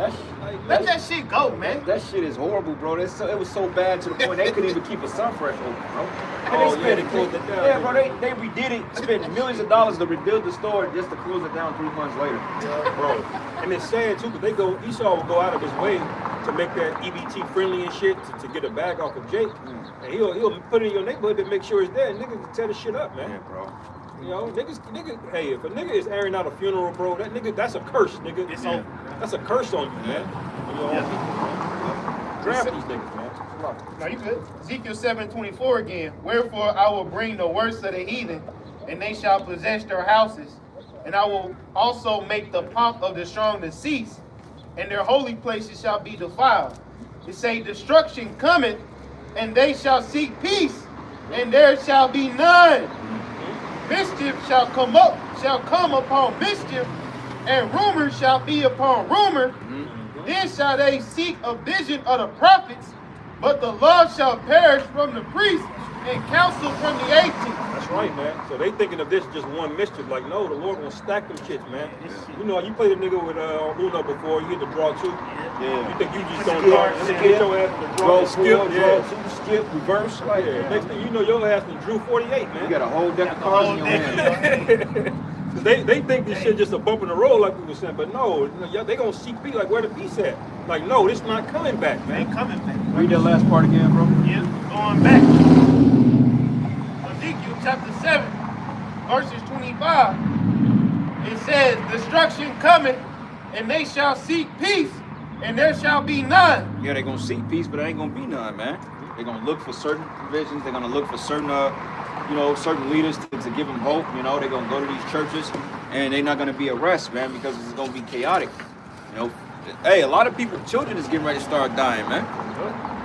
let that shit go, man. That shit is horrible, bro. It was so bad to the point they couldn't even keep a sun fresh open, bro. Oh, yeah, they closed it down. Yeah, bro, they redid it, spent millions of dollars to rebuild the store just to close it down 3 months later. Bro, and it's sad too, because Esau will go out of his way to make that EBT friendly and shit to get a bag off of Jake, and he'll put it in your neighborhood to make sure it's there. And niggas tear the shit up, man. Yeah, bro. You know, niggas. Hey, if a nigga is airing out a funeral, bro, that's a curse, nigga. It's over. That's a curse on you, man. On your own people, man. Draft these niggas, man. No, you good. Ezekiel 7:24 again. Wherefore I will bring the worst of the heathen, and they shall possess their houses. And I will also make the pomp of the strong to cease, and their holy places shall be defiled. It say, destruction cometh, and they shall seek peace, and there shall be none. Mischief shall come upon mischief, and rumor shall be upon rumor. Then shall they seek a vision of the prophets, but the law shall perish from the priests, and counsel from the 18th. That's right, man. So they thinking of this just one mischief. Like, no, the Lord gonna stack them shits, man. You know, you played a nigga with Uno before, you hit the draw two. Yeah. You think you just gonna draw and then hit your ass in the draw Draw, and skip, skip? draw, Yeah. two, skip, reverse. Like, Yeah. Next thing you know, your ass done drew 48, man. you got a whole deck of cards in your hand. They think this shit just a bump in the road, like we were saying, but no, they gonna seek peace. Like, where the peace at? Like, no, this not coming back, They man. coming back. Read that last part again, bro. Yeah, going back. Ezekiel chapter 7, verses 25. It says, destruction cometh, and they shall seek peace, and there shall be none. Yeah, they're gonna seek peace, but there ain't gonna be none, man. They're gonna look for certain provisions. They're gonna look for certain, certain leaders to give them hope. You know, they're gonna go to these churches, and they're not gonna be at rest, man, because it's gonna be chaotic. You know, hey, a lot of people, children is getting ready to start dying, man.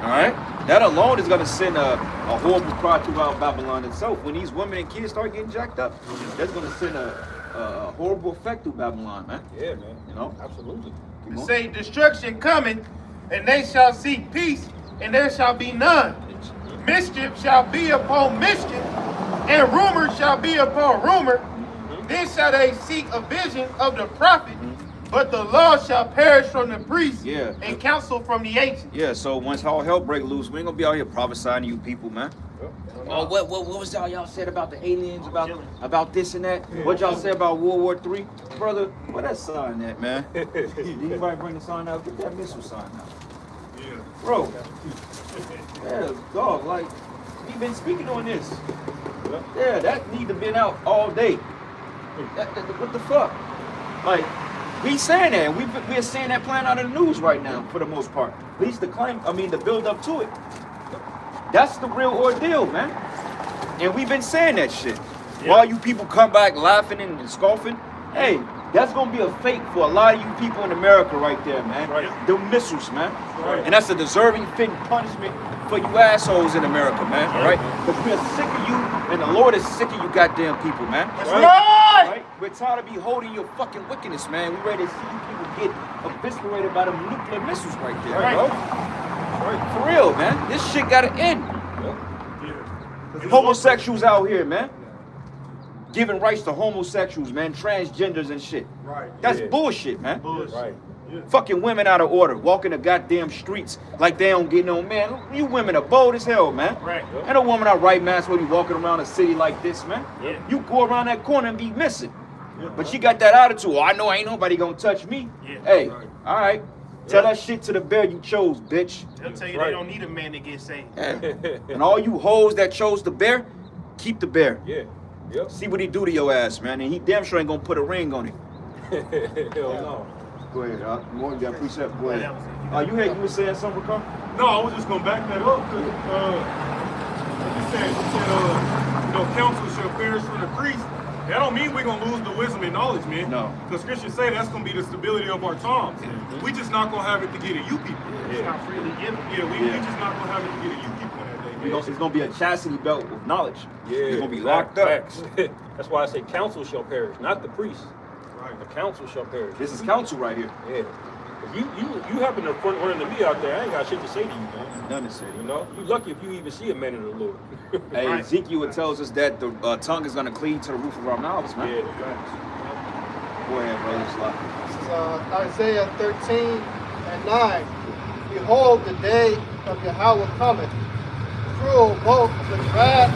All right, that alone is gonna send a horrible cry throughout Babylon itself. When these women and kids start getting jacked up, that's gonna send a horrible effect through Babylon, man. Yeah, man. You know, Absolutely. It say, destruction coming, and they shall seek peace, and there shall be none. Mischief shall be upon mischief, and rumor shall be upon rumor. Then shall they seek a vision of the prophet, but the law shall perish from the priest, Yeah. and counsel from the ancient. Yeah, so once all hell break loose, we ain't gonna be out here prophesying to you people, man. Oh, what was y'all said about the aliens, about this and that? What y'all say about World War III? Brother, where that sign at, man? Did anybody bring the sign out? Get that missile sign out. Yeah. Bro. Yeah, dog, like, we've been speaking on this. Yeah, that need to been out all day. What the fuck? Like, we saying that. We're seeing that playing out in the news right now, for the most part. At least the build up to it. That's the real ordeal, man. And we've been saying that shit. While you people come back laughing and scoffing, hey, that's gonna be a fate for a lot of you people in America right there, man. Right. The missiles, man. Right. And that's a deserving fitting punishment for you assholes in America, man. All right? Because we're sick of you, and the Lord is sick of you goddamn people, man. That's Right. right. Right? We're tired of beholding your fucking wickedness, man. We're ready to see you people get eviscerated by them nuclear missiles right there, Right. bro. Right. For real, man. This shit gotta end. Homosexuals out here, man. Giving rights to homosexuals, man. Transgenders and shit. Right. That's Yeah. bullshit, man. Right. Fucking women out of order, walking the goddamn streets like they don't get no man. You women are bold as hell, man. Right. Ain't no woman out right, man, so you walking around a city like this, man. Yeah. You go around that corner and be missing. But she got that attitude. Oh, I know ain't nobody gonna touch me. Yeah. Hey, all right. Tell that shit to the bear you chose, bitch. They'll tell you Right. they don't need a man to get saved. And all you hoes that chose the bear, keep the bear. Yeah. Yep. See what he do to your ass, man. And he damn sure ain't gonna put a ring on it. Hell no. Go ahead, more you got precept. Go Yeah, ahead. that was it. You were saying something, Ricardo? No, I was just gonna back that up because you said counsel shall perish from the priest. That don't mean we're gonna lose the wisdom and knowledge, man. No. Because scriptures say that's gonna be the stability of our times. We just not gonna have it to get at you people. It's not freely given. Yeah, we just not gonna have it to get at you people in that day, man. It's gonna be a chastity belt with knowledge. Yeah. You're gonna be locked up. Facts. That's why I say council shall perish, not the priest. Right. The council shall perish. This is counsel right here. Yeah. If you happen to front running to me out there, I ain't got shit to say to you, man. None to say. You know, you lucky if you even see a man of the Lord. Hey, Right. Ezekiel tells us that the tongue is gonna cleave to the roof of our mouths, man. Yeah, facts. Go ahead, brother. Slap. This is Isaiah 13 and 9. Behold, the day of Yahweh cometh, cruel both with wrath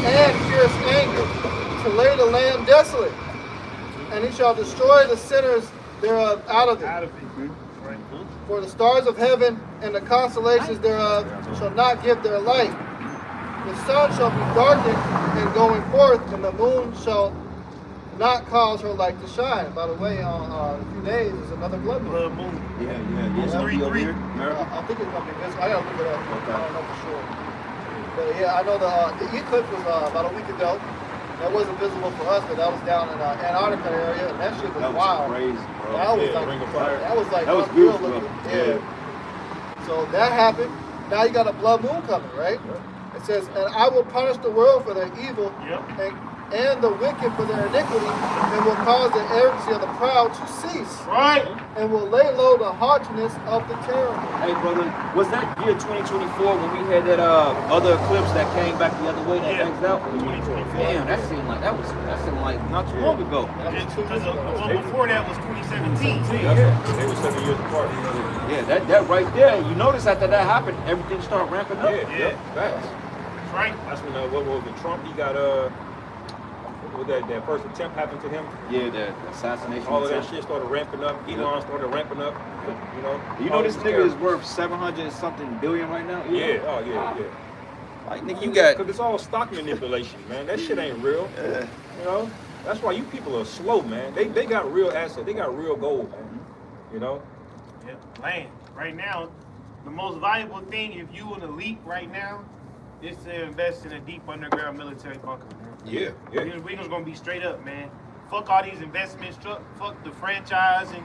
and fierce anger, to lay the land desolate. And he shall destroy the sinners thereof out of it. Out of it. Right. For the stars of heaven and the constellations thereof shall not give their light. The sun shall be darkened in going forth, and the moon shall not cause her light to shine. By the way, on a few days is another blood moon. Blood moon. Yeah. It's Gonna be over 3-3. here, America. I think it's gonna be visible. I gotta look it up. Okay. I don't know for sure. But yeah, I know the eclipse was about a week ago. That wasn't visible for us, but that was down in Antarctica area, and that shit was That was wild. crazy, bro. That was Yeah, like Ring of Fire. that was like That was unreal beautiful, looking. bro. Yeah. So that happened. Now you got a blood moon coming, right? It says, "And I will punish the world for their evil, Yep. and the wicked for their iniquity, and will cause the arrogancy of the proud to cease, Right. and will lay low the haughtiness of the terrible. Hey, brother, was that year 2024 when we had that other eclipse that came back the other way that Yeah. X'd out? 2024. Damn, that seemed like not too long ago. Because the one before that was 2017. They were 7 years apart. Yeah, that right there. You notice after that happened, everything started ramping up. Yeah. Facts. That's right. That's when what was it? Trump? He got what that first attempt happened to him. Yeah, the assassination. All of that attempt. shit started ramping up. Elon started ramping up. You know. You know this nigga is worth 700 something billion right now. Yeah. Oh yeah. Yeah. Like nigga, you got. Because it's all stock manipulation, man. That shit ain't real. Yeah. You know. That's why you people are slow, man. They got real assets. They got real gold, man. You know. Yeah, land. Right now, the most valuable thing, if you an elite right now, is to invest in a deep underground military bunker, man. Yeah. Yeah. We just gonna be straight up, man. Fuck all these investments, fuck the franchise, and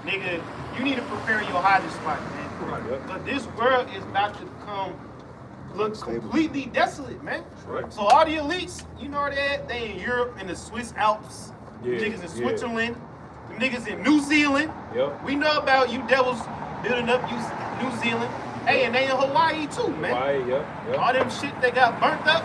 nigga, you need to prepare your hiding spot, man. Right, yeah. But this world is about to become look completely desolate, man. Right. So all the elites, you know where they at? They in Europe, in the Swiss Alps. Yeah, Niggas in yeah. Switzerland. Them niggas in New Zealand. Yep. We know about you devils building up New Zealand. Hey, and they in Hawaii too, man. Hawaii, yeah. All them shit they got burnt up.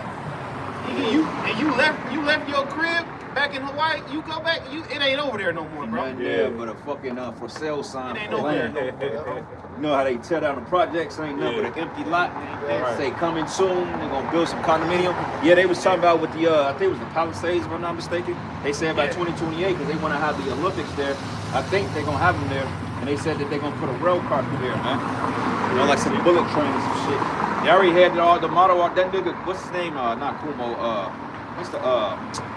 You left your crib back in Hawaii. You go back, it ain't over there no more, bro. Nothing there but a fucking for sale sign It ain't for no land. there. You know how they tear down the projects, ain't nothing Yeah. but an empty lot. They Right. say coming soon, they're gonna build some condominium. Yeah, they was talking about with the, I think it was the Palisades, if I'm not mistaken. They said by Yeah. 2028, because they want to have the Olympics there. I think they're gonna have them there. And they said that they're gonna put a rail car through there, man. You know, like some bullet trains and some shit. They already had all the model art. That nigga, what's his name? Not Kumo, what's the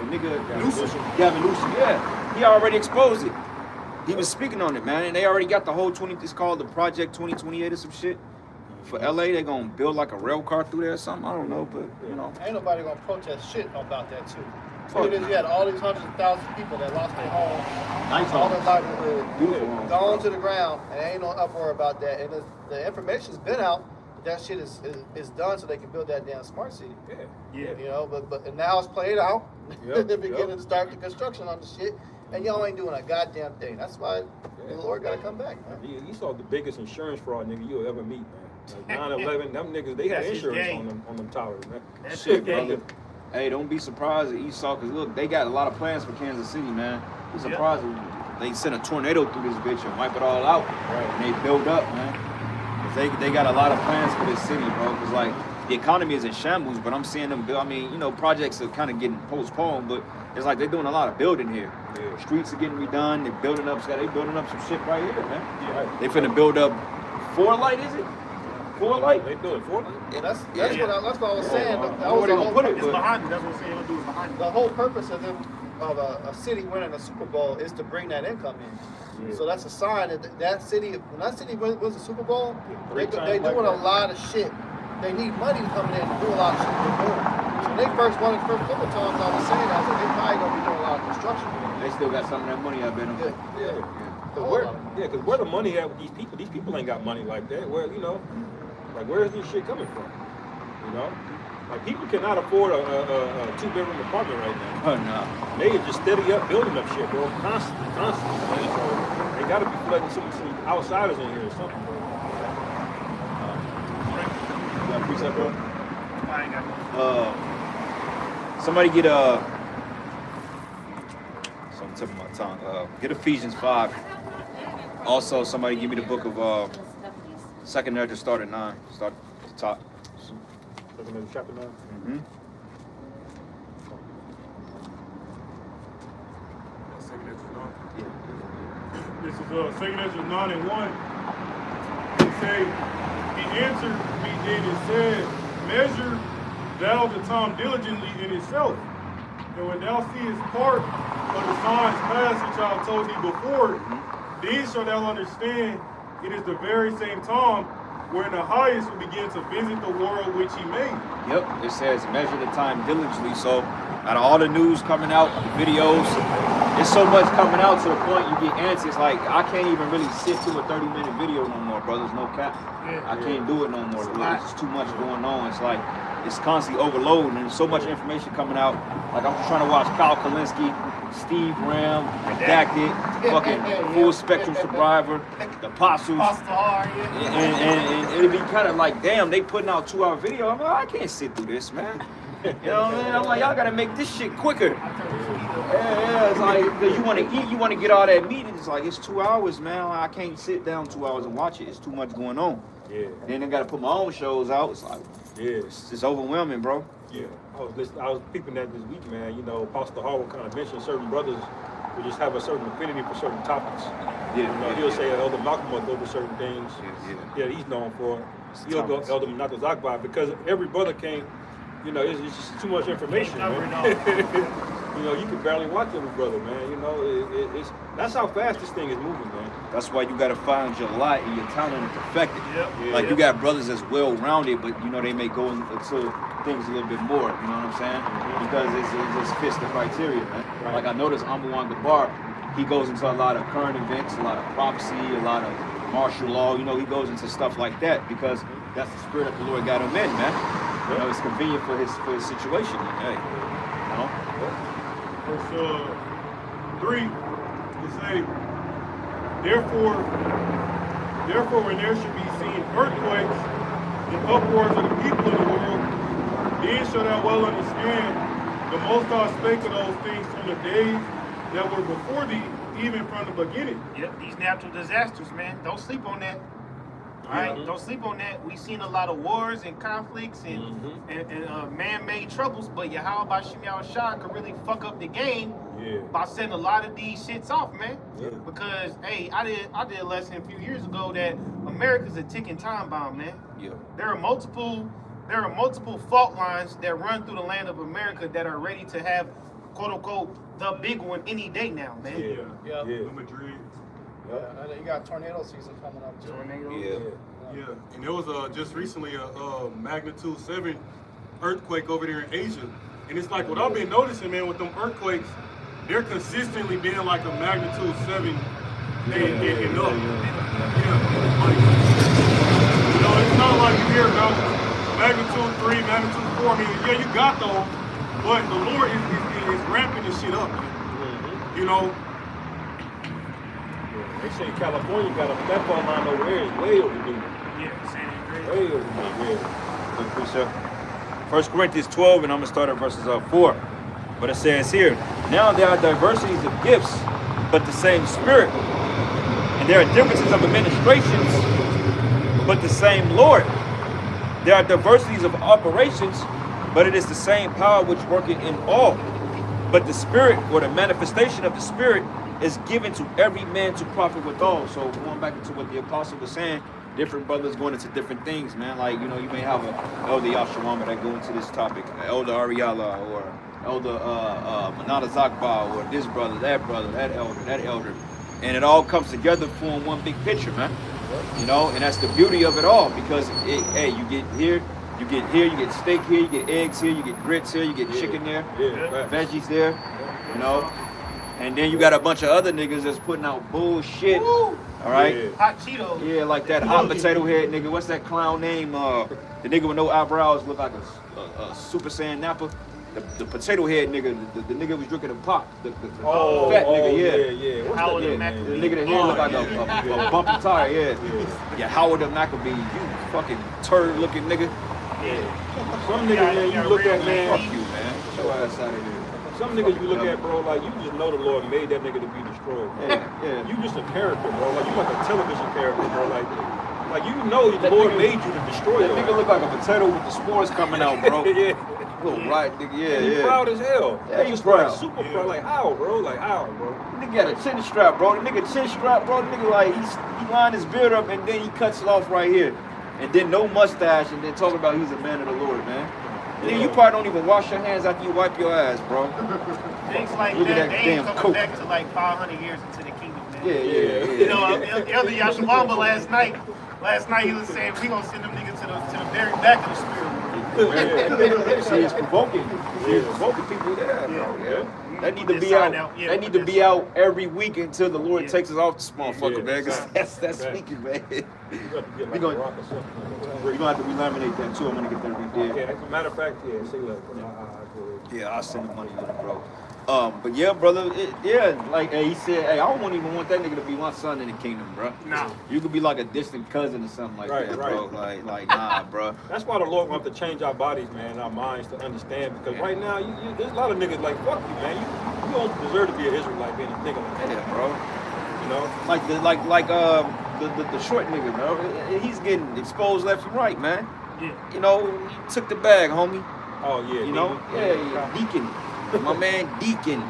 nigga? Newsom. Gavin Newsom, yeah. He already exposed it. He was speaking on it, man, and they already got the whole it's called the Project 2028 or some shit. For LA, they gonna build like a rail car through there or something. I don't know, but you know. Ain't nobody gonna protest shit about that too. Fuck. It is, you had all these hundreds of thousands of people that lost their home, Nice all their homes. livelihood, Beautiful homes, gone bro. to the ground, and ain't no uproar about that. And the information's been out. That shit is done so they can build that damn smart city. Yeah. You know, but and now it's played out. Yep, They're beginning yep. to start the construction on the shit, and y'all ain't doing a goddamn thing. That's why the Lord gotta come back, man. You saw the biggest insurance fraud nigga you'll ever meet, man. Like 9/11, them niggas, they had That's his insurance game. on them towers, man. That's Shit, his game. brother. Hey, don't be surprised at Esau, because look, they got a lot of plans for Kansas City, man. Be Yeah. surprised if they send a tornado through this bitch and wipe it all out. Right. And they build up, man. 'Cause they got a lot of plans for this city, bro. Because, like, the economy is in shambles, but I'm seeing them build. I mean, you know, projects are kind of getting postponed, but it's like they're doing a lot of building here. Yeah. Streets are getting redone. They're building up. They building up some shit right here, man. Right. They finna build up 4 light, is it? 4 light? They do it for them. That's Yeah. what I was saying. I That don't know was where they the gonna whole put it, It's but behind it. That's what I'm saying. He'll do it behind it. the whole purpose of them of a city winning a Super Bowl is to bring that income in. Yeah. So that's a sign that city, when that city wins the Super Bowl, they Great doing time a like that. lot of shit. They need money to come in and do a lot of shit they're doing. So they first couple times I was saying that, so they probably gonna be doing a lot of construction. they still got some of that money up in them. Yeah. Cause where the money at with these people? These people ain't got money like that. Where, you know, like where is this shit coming from? You know, like people cannot afford a 2-bedroom apartment right now. Oh, no. They are just steady up building up shit, bro. Constantly. Man. So they gotta be flooding some outsiders in here or something, bro. You got a precept, bro? I ain't got no. Somebody get it's on the tip of my tongue. Get Ephesians 5. Also, somebody give me the book of 2nd Ezra, start at 9. Start at the top. Looking at chapter 9. Mm-hmm. This is 2nd Ezra 9:1. It say, he answered me then and said, measure thou the time diligently in itself. And when thou seest part of the signs past which I have told thee before, then shalt thou understand it is the very same time wherein the highest will begin to visit the world which he made. Yep, it says measure the time diligently. So out of all the news coming out, the videos, there's so much coming out to the point you get answers. Like I can't even really sit through a 30-minute video no more, brothers. No cap. I can't do it no more. It's too much going on. It's like it's constantly overloading and there's so much information coming out. Like I'm trying to watch Kyle Kalinske, Steve Ram, Redacted, fucking Full Spectrum Survivor, The Apostles. And it'd be kind of like, damn, they putting out 2-hour video. I'm like, I can't sit through this, man. You know what I mean? I'm like, y'all gotta make this shit quicker. Yeah, it's like, cause you wanna eat, you wanna get all that meat, and it's like, it's 2 hours, man. I can't sit down 2 hours and watch it. It's too much going on. Yeah. Then I gotta put my own shows out. It's like, Yeah. it's overwhelming, bro. Yeah. I was peeping at this week, man. You know, Pastor Harwood kind of mentioned certain brothers who just have a certain affinity for certain topics. Yeah, You know, he'll say Elder Malcolm will go to certain things. Yeah, he's known for. He'll go Elder Menachem Zakbai because every brother can't. You know, it's just too much information, man. You know, you can barely watch every brother, man. You know, that's how fast this thing is moving, man. That's why you gotta find your light and your talent and perfect it. Like you got brothers that's well-rounded, but you know they may go into things a little bit more. You know what I'm saying? Because it just fits the criteria, man. Right. Like I noticed Amouan Gabar, he goes into a lot of current events, a lot of prophecy, a lot of martial law. You know, he goes into stuff like that because that's the spirit that the Lord got him in, man. You know, it's convenient for his situation. Hey, you know. Verse 3, it say, Therefore, when there should be seen earthquakes and uproars of the people in the world, then shall thou well understand the Most High spake of those things from the days that were before thee, even from the beginning. Yep, these natural disasters, man. Don't sleep on that. All right, don't sleep on that. We've seen a lot of wars and conflicts and man-made troubles, but Yahweh Bashim Yahushua could really fuck up the game by setting a lot of these shits off, man. Yeah. Because hey, I did a lesson a few years ago that America's a ticking time bomb, man. Yeah. There are multiple fault lines that run through the land of America that are ready to have, quote unquote, the big one any day now, man. Yeah. Madrid. Yeah, and you got tornado season coming up too. Yeah, and there was just recently a magnitude 7 earthquake over there in Asia. And it's like what I've been noticing, man, with them earthquakes, they're consistently being like a magnitude 7 and up. Yeah. Like, you know, it's not like you hear about magnitude 3, magnitude 4. I mean, yeah, you got those, but the Lord is ramping this shit up, man. You know. They say California got that fault line over there is way overdue. Yeah, San Andreas. Way overdue. Yeah. Good precept. 1 Corinthians 12, and I'm going to start at verses 4. But it says here, now there are diversities of gifts, but the same Spirit. And there are differences of administrations, but the same Lord. There are diversities of operations, but it is the same power which worketh in all. But the Spirit, or the manifestation of the Spirit, is given to every man to profit withal. So going back into what the apostle was saying, different brothers going into different things, man. Like, you know, you may have an Elder Yashawama that go into this topic, an Elder Ariala, or Elder Manata Zakba, or this brother, that elder. And it all comes together forming one big picture, man. You know, and that's the beauty of it all, because you get here, you get steak here, you get eggs here, you get grits here, you get chicken there, veggies there, you know. And then you got a bunch of other niggas that's putting out bullshit. All right? Yeah. Hot Cheetos. Yeah, like that hot potato head nigga. What's that clown name? The nigga with no eyebrows look like a Super Saiyan Nappa. The potato head nigga, the nigga was drinking a pop. The fat nigga, yeah. What's Howard that the name? Maccabee. The nigga that head look like a bumpy tire, yeah. Howard the Maccabee, you fucking turd looking nigga. Some niggas, man, you look at, man. Fuck you, man. Get your ass out of here. Some niggas you look at, bro, like you just know the Lord made that nigga to be destroyed. Yeah. You just a character, bro. Like you like a television character, bro. Like you know the Lord made you to destroy That him. nigga look like a potato with the spores coming out, bro. Yeah. Little right, nigga, He proud as hell. Yeah, he's He's proud. proud. Super proud. Like how, bro? Like how, bro? Nigga got a chin strap, bro. The nigga chin strap, bro. The nigga like he lined his beard up and then he cuts it off right here, and then no mustache, and then talking about he's a man of the Lord, man. Nigga, you probably don't even wash your hands after you wipe your ass, bro. Things like Look at that, that they ain't damn coming coat. back to like 500 years into the kingdom, man. You know, Elder Yashabamba last night he was saying we gonna send them niggas to the very back of the spirit. See, it's provoking. It's provoking people there, bro. Yeah. That need to Just be sign out. out. Yeah, That need to be out every week until the Lord Yeah. takes us off this motherfucker, Yeah. man. Cause that's Right. speaking, man. You have to get like We gonna- a rock or something. You're gonna have to relaminate that too. I'm gonna get that redid. Yeah, as a matter of fact, yeah, say look. Yeah, I'll send the money to the bro. But yeah, brother, like hey, he said, hey, I don't even want that nigga to be my son in the kingdom, bro. Nah. You could be like a distant cousin or something like Right, that, right. bro. Like nah, bro. That's why the Lord wants to change our bodies, man, our minds to understand. Because right now, there's a lot of niggas like, fuck you, man. You don't deserve to be an Israelite being a nigga like that, Yeah, bro. you know? Like the short nigga, bro. He's getting exposed left and right, man. Yeah. You know, he took the bag, homie. Oh, yeah. You know, yeah, Deacon, my man Deacon.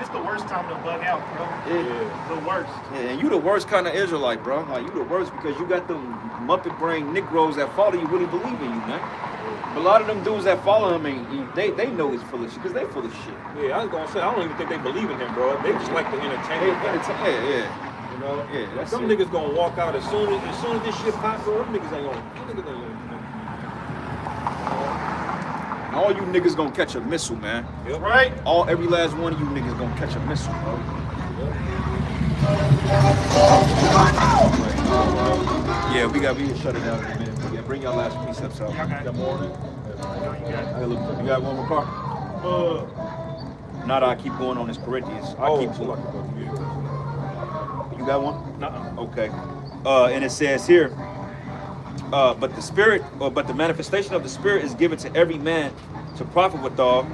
It's the worst time to bug out, bro. Yeah. The worst. Yeah, and you the worst kind of Israelite, bro. Like you the worst because you got them muppet brain Negroes that follow you really believe in you, man. But a lot of them dudes that follow him, they know he's full of shit because they full of shit. Yeah, I was gonna say, I don't even think they believe in him, bro. They just like the entertainment. Yeah. You know? Yeah, that's Some it. niggas gonna walk out as soon as this shit pops, bro. Them niggas ain't gonna. And all you niggas gonna catch a missile, man. Yep. Right? Every last one of you niggas gonna catch a missile, bro. Yeah, we can shut it down in a minute. Yeah, bring your last precepts out. Y'all got it. Got more? Hey, look, you got one more car? Not I keep going on this Corinthians. I keep so going. like, You got one? nuh-uh. Okay. And it says here, but the manifestation of the Spirit is given to every man to profit withal.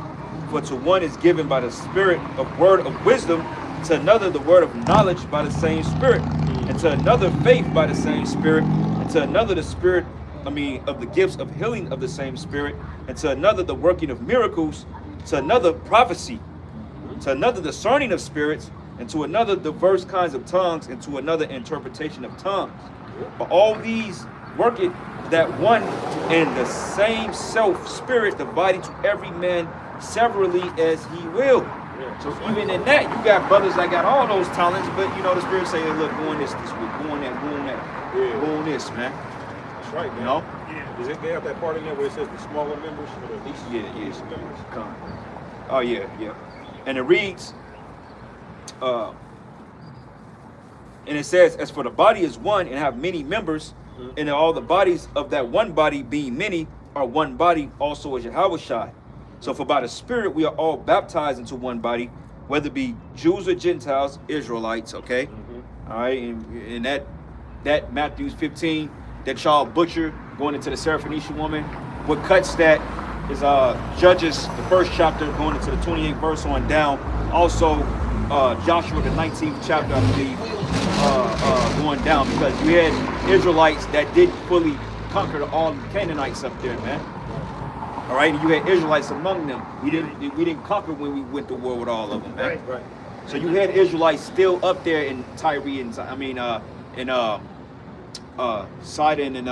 For to one is given by the Spirit of word of wisdom, to another the word of knowledge by the same Spirit, and to another faith by the same Spirit, and to another the Spirit, of the gifts of healing of the same Spirit, and to another the working of miracles, to another prophecy, to another discerning of spirits, and to another diverse kinds of tongues, and to another interpretation of tongues. But all these worketh that one and the same self-spirit, dividing to every man severally as he will. So even in that, you got brothers that got all those talents, but you know the Spirit say, hey, look, go on this week, go on that, go on that, go on this, man. That's right, man. You know? Yeah. Does it they have that part in there where it says the smaller members or the least, least members? Come. Oh yeah. And it reads, and it says, as for the body is one and have many members, and all the bodies of that one body being many are one body also as Yahushua. So for by the Spirit we are all baptized into one body, whether it be Jews or Gentiles, Israelites, okay? All right, and that Matthew 15, that y'all butcher going into the Syrophoenician woman, what cuts that is Judges, the first chapter, going into the 28th verse on down. Also Joshua, the 19th chapter, I believe, going down, because you had Israelites that didn't fully conquer all the Canaanites up there, man. All right, and you had Israelites among them. We didn't conquer when we went to war with all of them, man. Right. So you had Israelites still up there in Tyre and Sidon and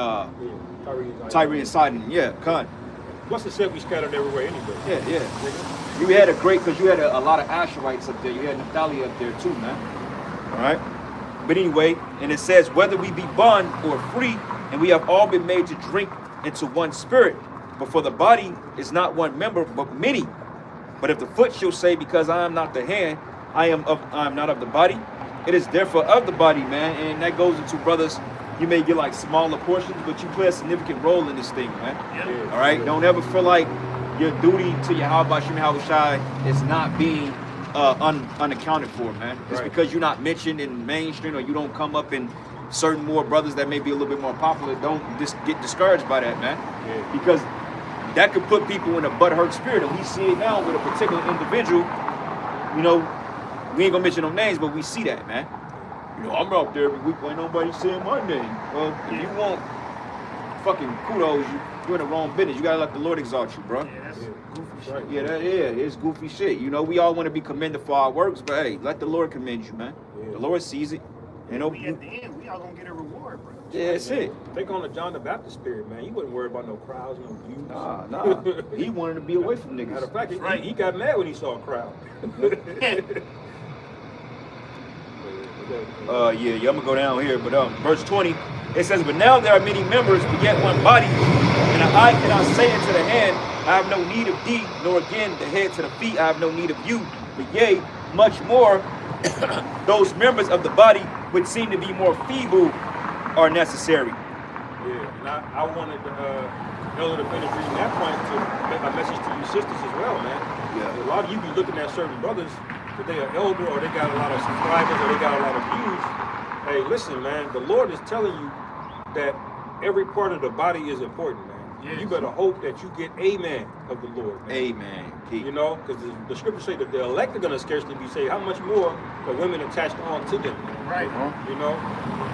Tyre and Sidon. Yeah, con. What's the said we scattered everywhere anyway? Yeah. You had because you had a lot of Asherites up there. You had Naphtali up there too, man. All right. But anyway, and it says, whether we be bond or free, and we have all been made to drink into one spirit. But for the body is not one member, but many. But if the foot shall say, because I am not the hand, I am not of the body, it is therefore of the body, man. And that goes into, brothers, you may get like smaller portions, but you play a significant role in this thing, man. Yeah. All right, don't ever feel like your duty to your Yahushua is not being unaccounted for, man. It's because you're not mentioned in mainstream, or you don't come up in certain more brothers that may be a little bit more popular. Don't just get discouraged by that, man. Because that could put people in a butthurt spirit, and we see it now with a particular individual. You know, we ain't gonna mention no names, but we see that, man. You know, I'm out there every week, ain't nobody saying my name. Well, if you want fucking kudos, you're in the wrong business. You gotta let the Lord exalt you, bro. Yeah, that's goofy Right. shit. It's goofy shit. You know, we all want to be commended for our works, but hey, let the Lord commend you, man. The Lord sees it. You know, We at the end, we all gonna get a reward, bro. yeah, that's it. Take on the John the Baptist spirit, man. You wouldn't worry about no crowds, no views. Nah. He wanted to be away from Matter niggas. of fact, he Right. got mad when he saw a crowd. that? Yeah, I'm gonna go down here, but verse 20, it says, "But now there are many members, but yet one body, and the eye cannot say unto the hand, I have no need of thee, nor again the head to the feet, I have no need of you. But yea, much more, those members of the body which seem to be more feeble are necessary." Yeah, and I wanted Elder to finish reading that point to make a message to you sisters as well, man. Yeah. A lot of you be looking at certain brothers that they are elder or they got a lot of subscribers or they got a lot of views. Hey, listen, man, the Lord is telling you that every part of the body is important, man. Yes. You better hope that you get amen of the Lord, man. Amen. Keep. You know, because the scriptures say that the elect are going to scarcely be saved. How much more the women attached on to them? Right. You know,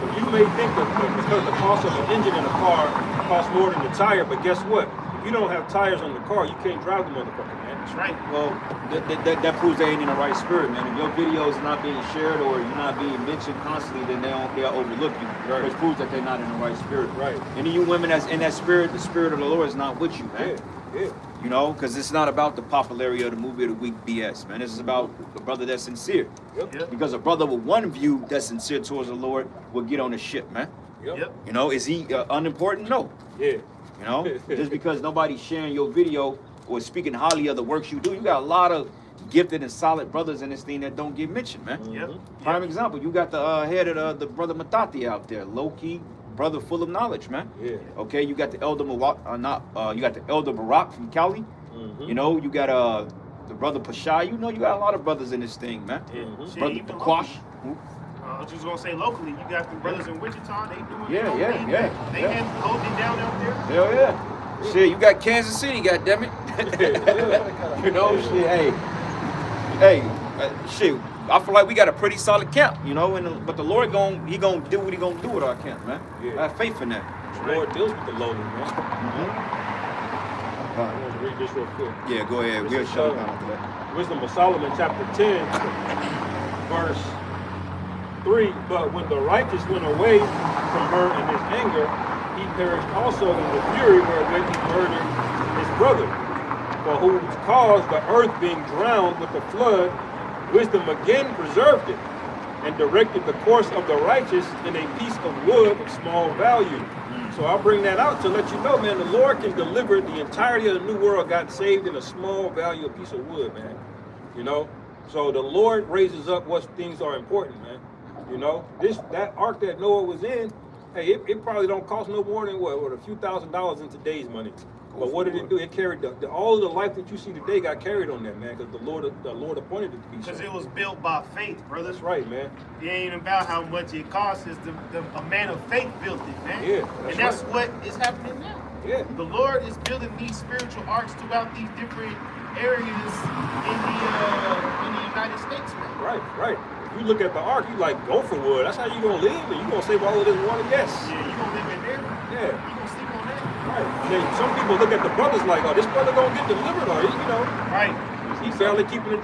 but you may think that because the cost of an engine in a car costs more than the tire, but guess what? If you don't have tires on the car, you can't drive the motherfucker, man. That's right. Well, that proves they ain't in the right spirit, man. If your video is not being shared or you're not being mentioned constantly, then they'll overlook you. Right. Which proves that they're not in the right spirit. Right. Any of you women that's in that spirit, the spirit of the Lord is not with you, man. Yeah. You know, because it's not about the popularity of the movie of the week BS, man. This is about a brother that's sincere. Yep. Because a brother with one view that's sincere towards the Lord will get on the ship, man. Yep. You know, is he unimportant? No. Yeah. You know, just because nobody's sharing your video or speaking highly of the works you do, you got a lot of gifted and solid brothers in this thing that don't get mentioned, man. Yep. Prime example, you got the head of the brother Matati out there, low key brother, full of knowledge, man. Yeah. Okay, you got the elder you got the elder Barak from Cali. Mhm. You know, you got the brother Pashai. You know, you got a lot of brothers in this thing, man. Mhm. Shit, Brother even Quash. I was just gonna say locally, you got the brothers in Wichita. They doing Yeah, their own yeah, thing. yeah, They yeah. had holding it down out there. Hell yeah. Shit, you got Kansas City, goddammit. You know, shit, hey, shit. I feel like we got a pretty solid camp, you know, but the Lord he gonna do what he gonna do with our camp, man. Yeah. I have faith in that. The Lord deals with the lowly, man. I want to read this real quick. Yeah, go ahead. This We'll is, shut it down after that. Wisdom of Solomon, chapter 10, verse 3. But when the righteous went away from her in his anger, he perished also in the fury wherewith he murdered his brother. For whose cause the earth being drowned with the flood, wisdom again preserved it, and directed the course of the righteous in a piece of wood of small value. So I'll bring that out to let you know, man, the Lord can deliver the entirety of the new world got saved in a small value piece of wood, man. You know? So the Lord raises up what things are important, man. You know? That ark that Noah was in, hey, it probably don't cost no more than what a few $1,000s in today's money. But what did it do? It carried all of the life that you see today got carried on that, man, because the Lord appointed it to be so. Because it was built by faith, brother. That's right, man. It ain't about how much it costs. It's a man of faith built it, man. Yeah, and that's what is happening now. Yeah. The Lord is building these spiritual arcs throughout these different areas in the United States, man. Right. If you look at the ark, you like, go for wood. That's how you gonna live, and you gonna save all of this water. Yes. Yeah, you gonna live in there. Yeah. You gonna sleep on that. Right. And then some people look at the brothers like, oh, this brother gonna get delivered, or you know, Right. he's barely keeping the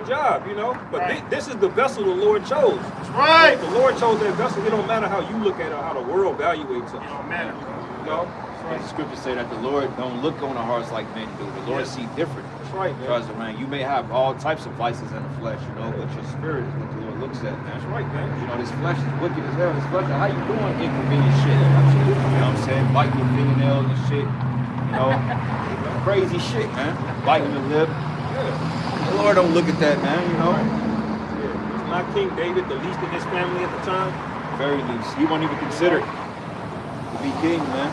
job, you know. But Right. this is the vessel the Lord chose. That's right. The Lord chose that vessel. It don't matter how you look at it or how the world evaluates it. It don't matter. You know. The scriptures say that the Lord don't look on the hearts like men do. The Lord see different. That's right, man. Tries to reign. You may have all types of vices in the flesh, you know, but your spirit is what the Lord looks at, man. That's right, man. You know, this flesh is wicked as hell. This flesh, how you doing inconvenient shit? Absolutely. You know what I'm saying? Biting your fingernails and shit. You know, crazy shit, man. Biting the lip. Yeah. The Lord don't look at that, man, you know. Yeah. It's not King David, the least in his family at the time. Very least. He wasn't even considered to be king, man.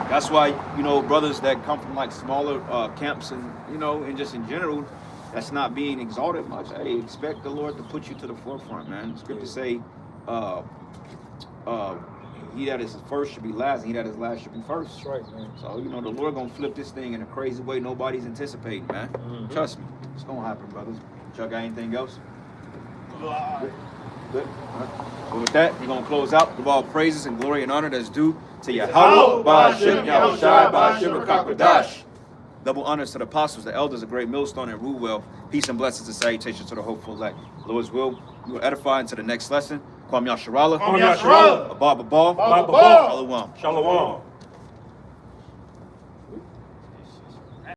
That's why, you know, brothers that come from like smaller camps and, you know, and just in general, that's not being exalted much. Hey, expect the Lord to put you to the forefront, man. Scriptures say, he that is first should be last, and he that is last should be first. That's right, man. So, you know, the Lord gonna flip this thing in a crazy way nobody's anticipating, man. Mhm. Trust me. It's gonna happen, brothers. Chuck, got anything else? Good. All right. So with that, we're gonna close out. Give all praises and glory and honor that's due to Yahweh, Ba'ashem, Yahushai, Ba'ashem, Rakakwadash. Double honors to the apostles, the elders, the great millstone, and rule well. Peace and blessings and salutations to the hopeful elect. Lord's will, we will edify into the next lesson. Kwam Yasharallah. Kwam Yasharallah. Abba Babal. Abba Babal. Shalom. Shalom.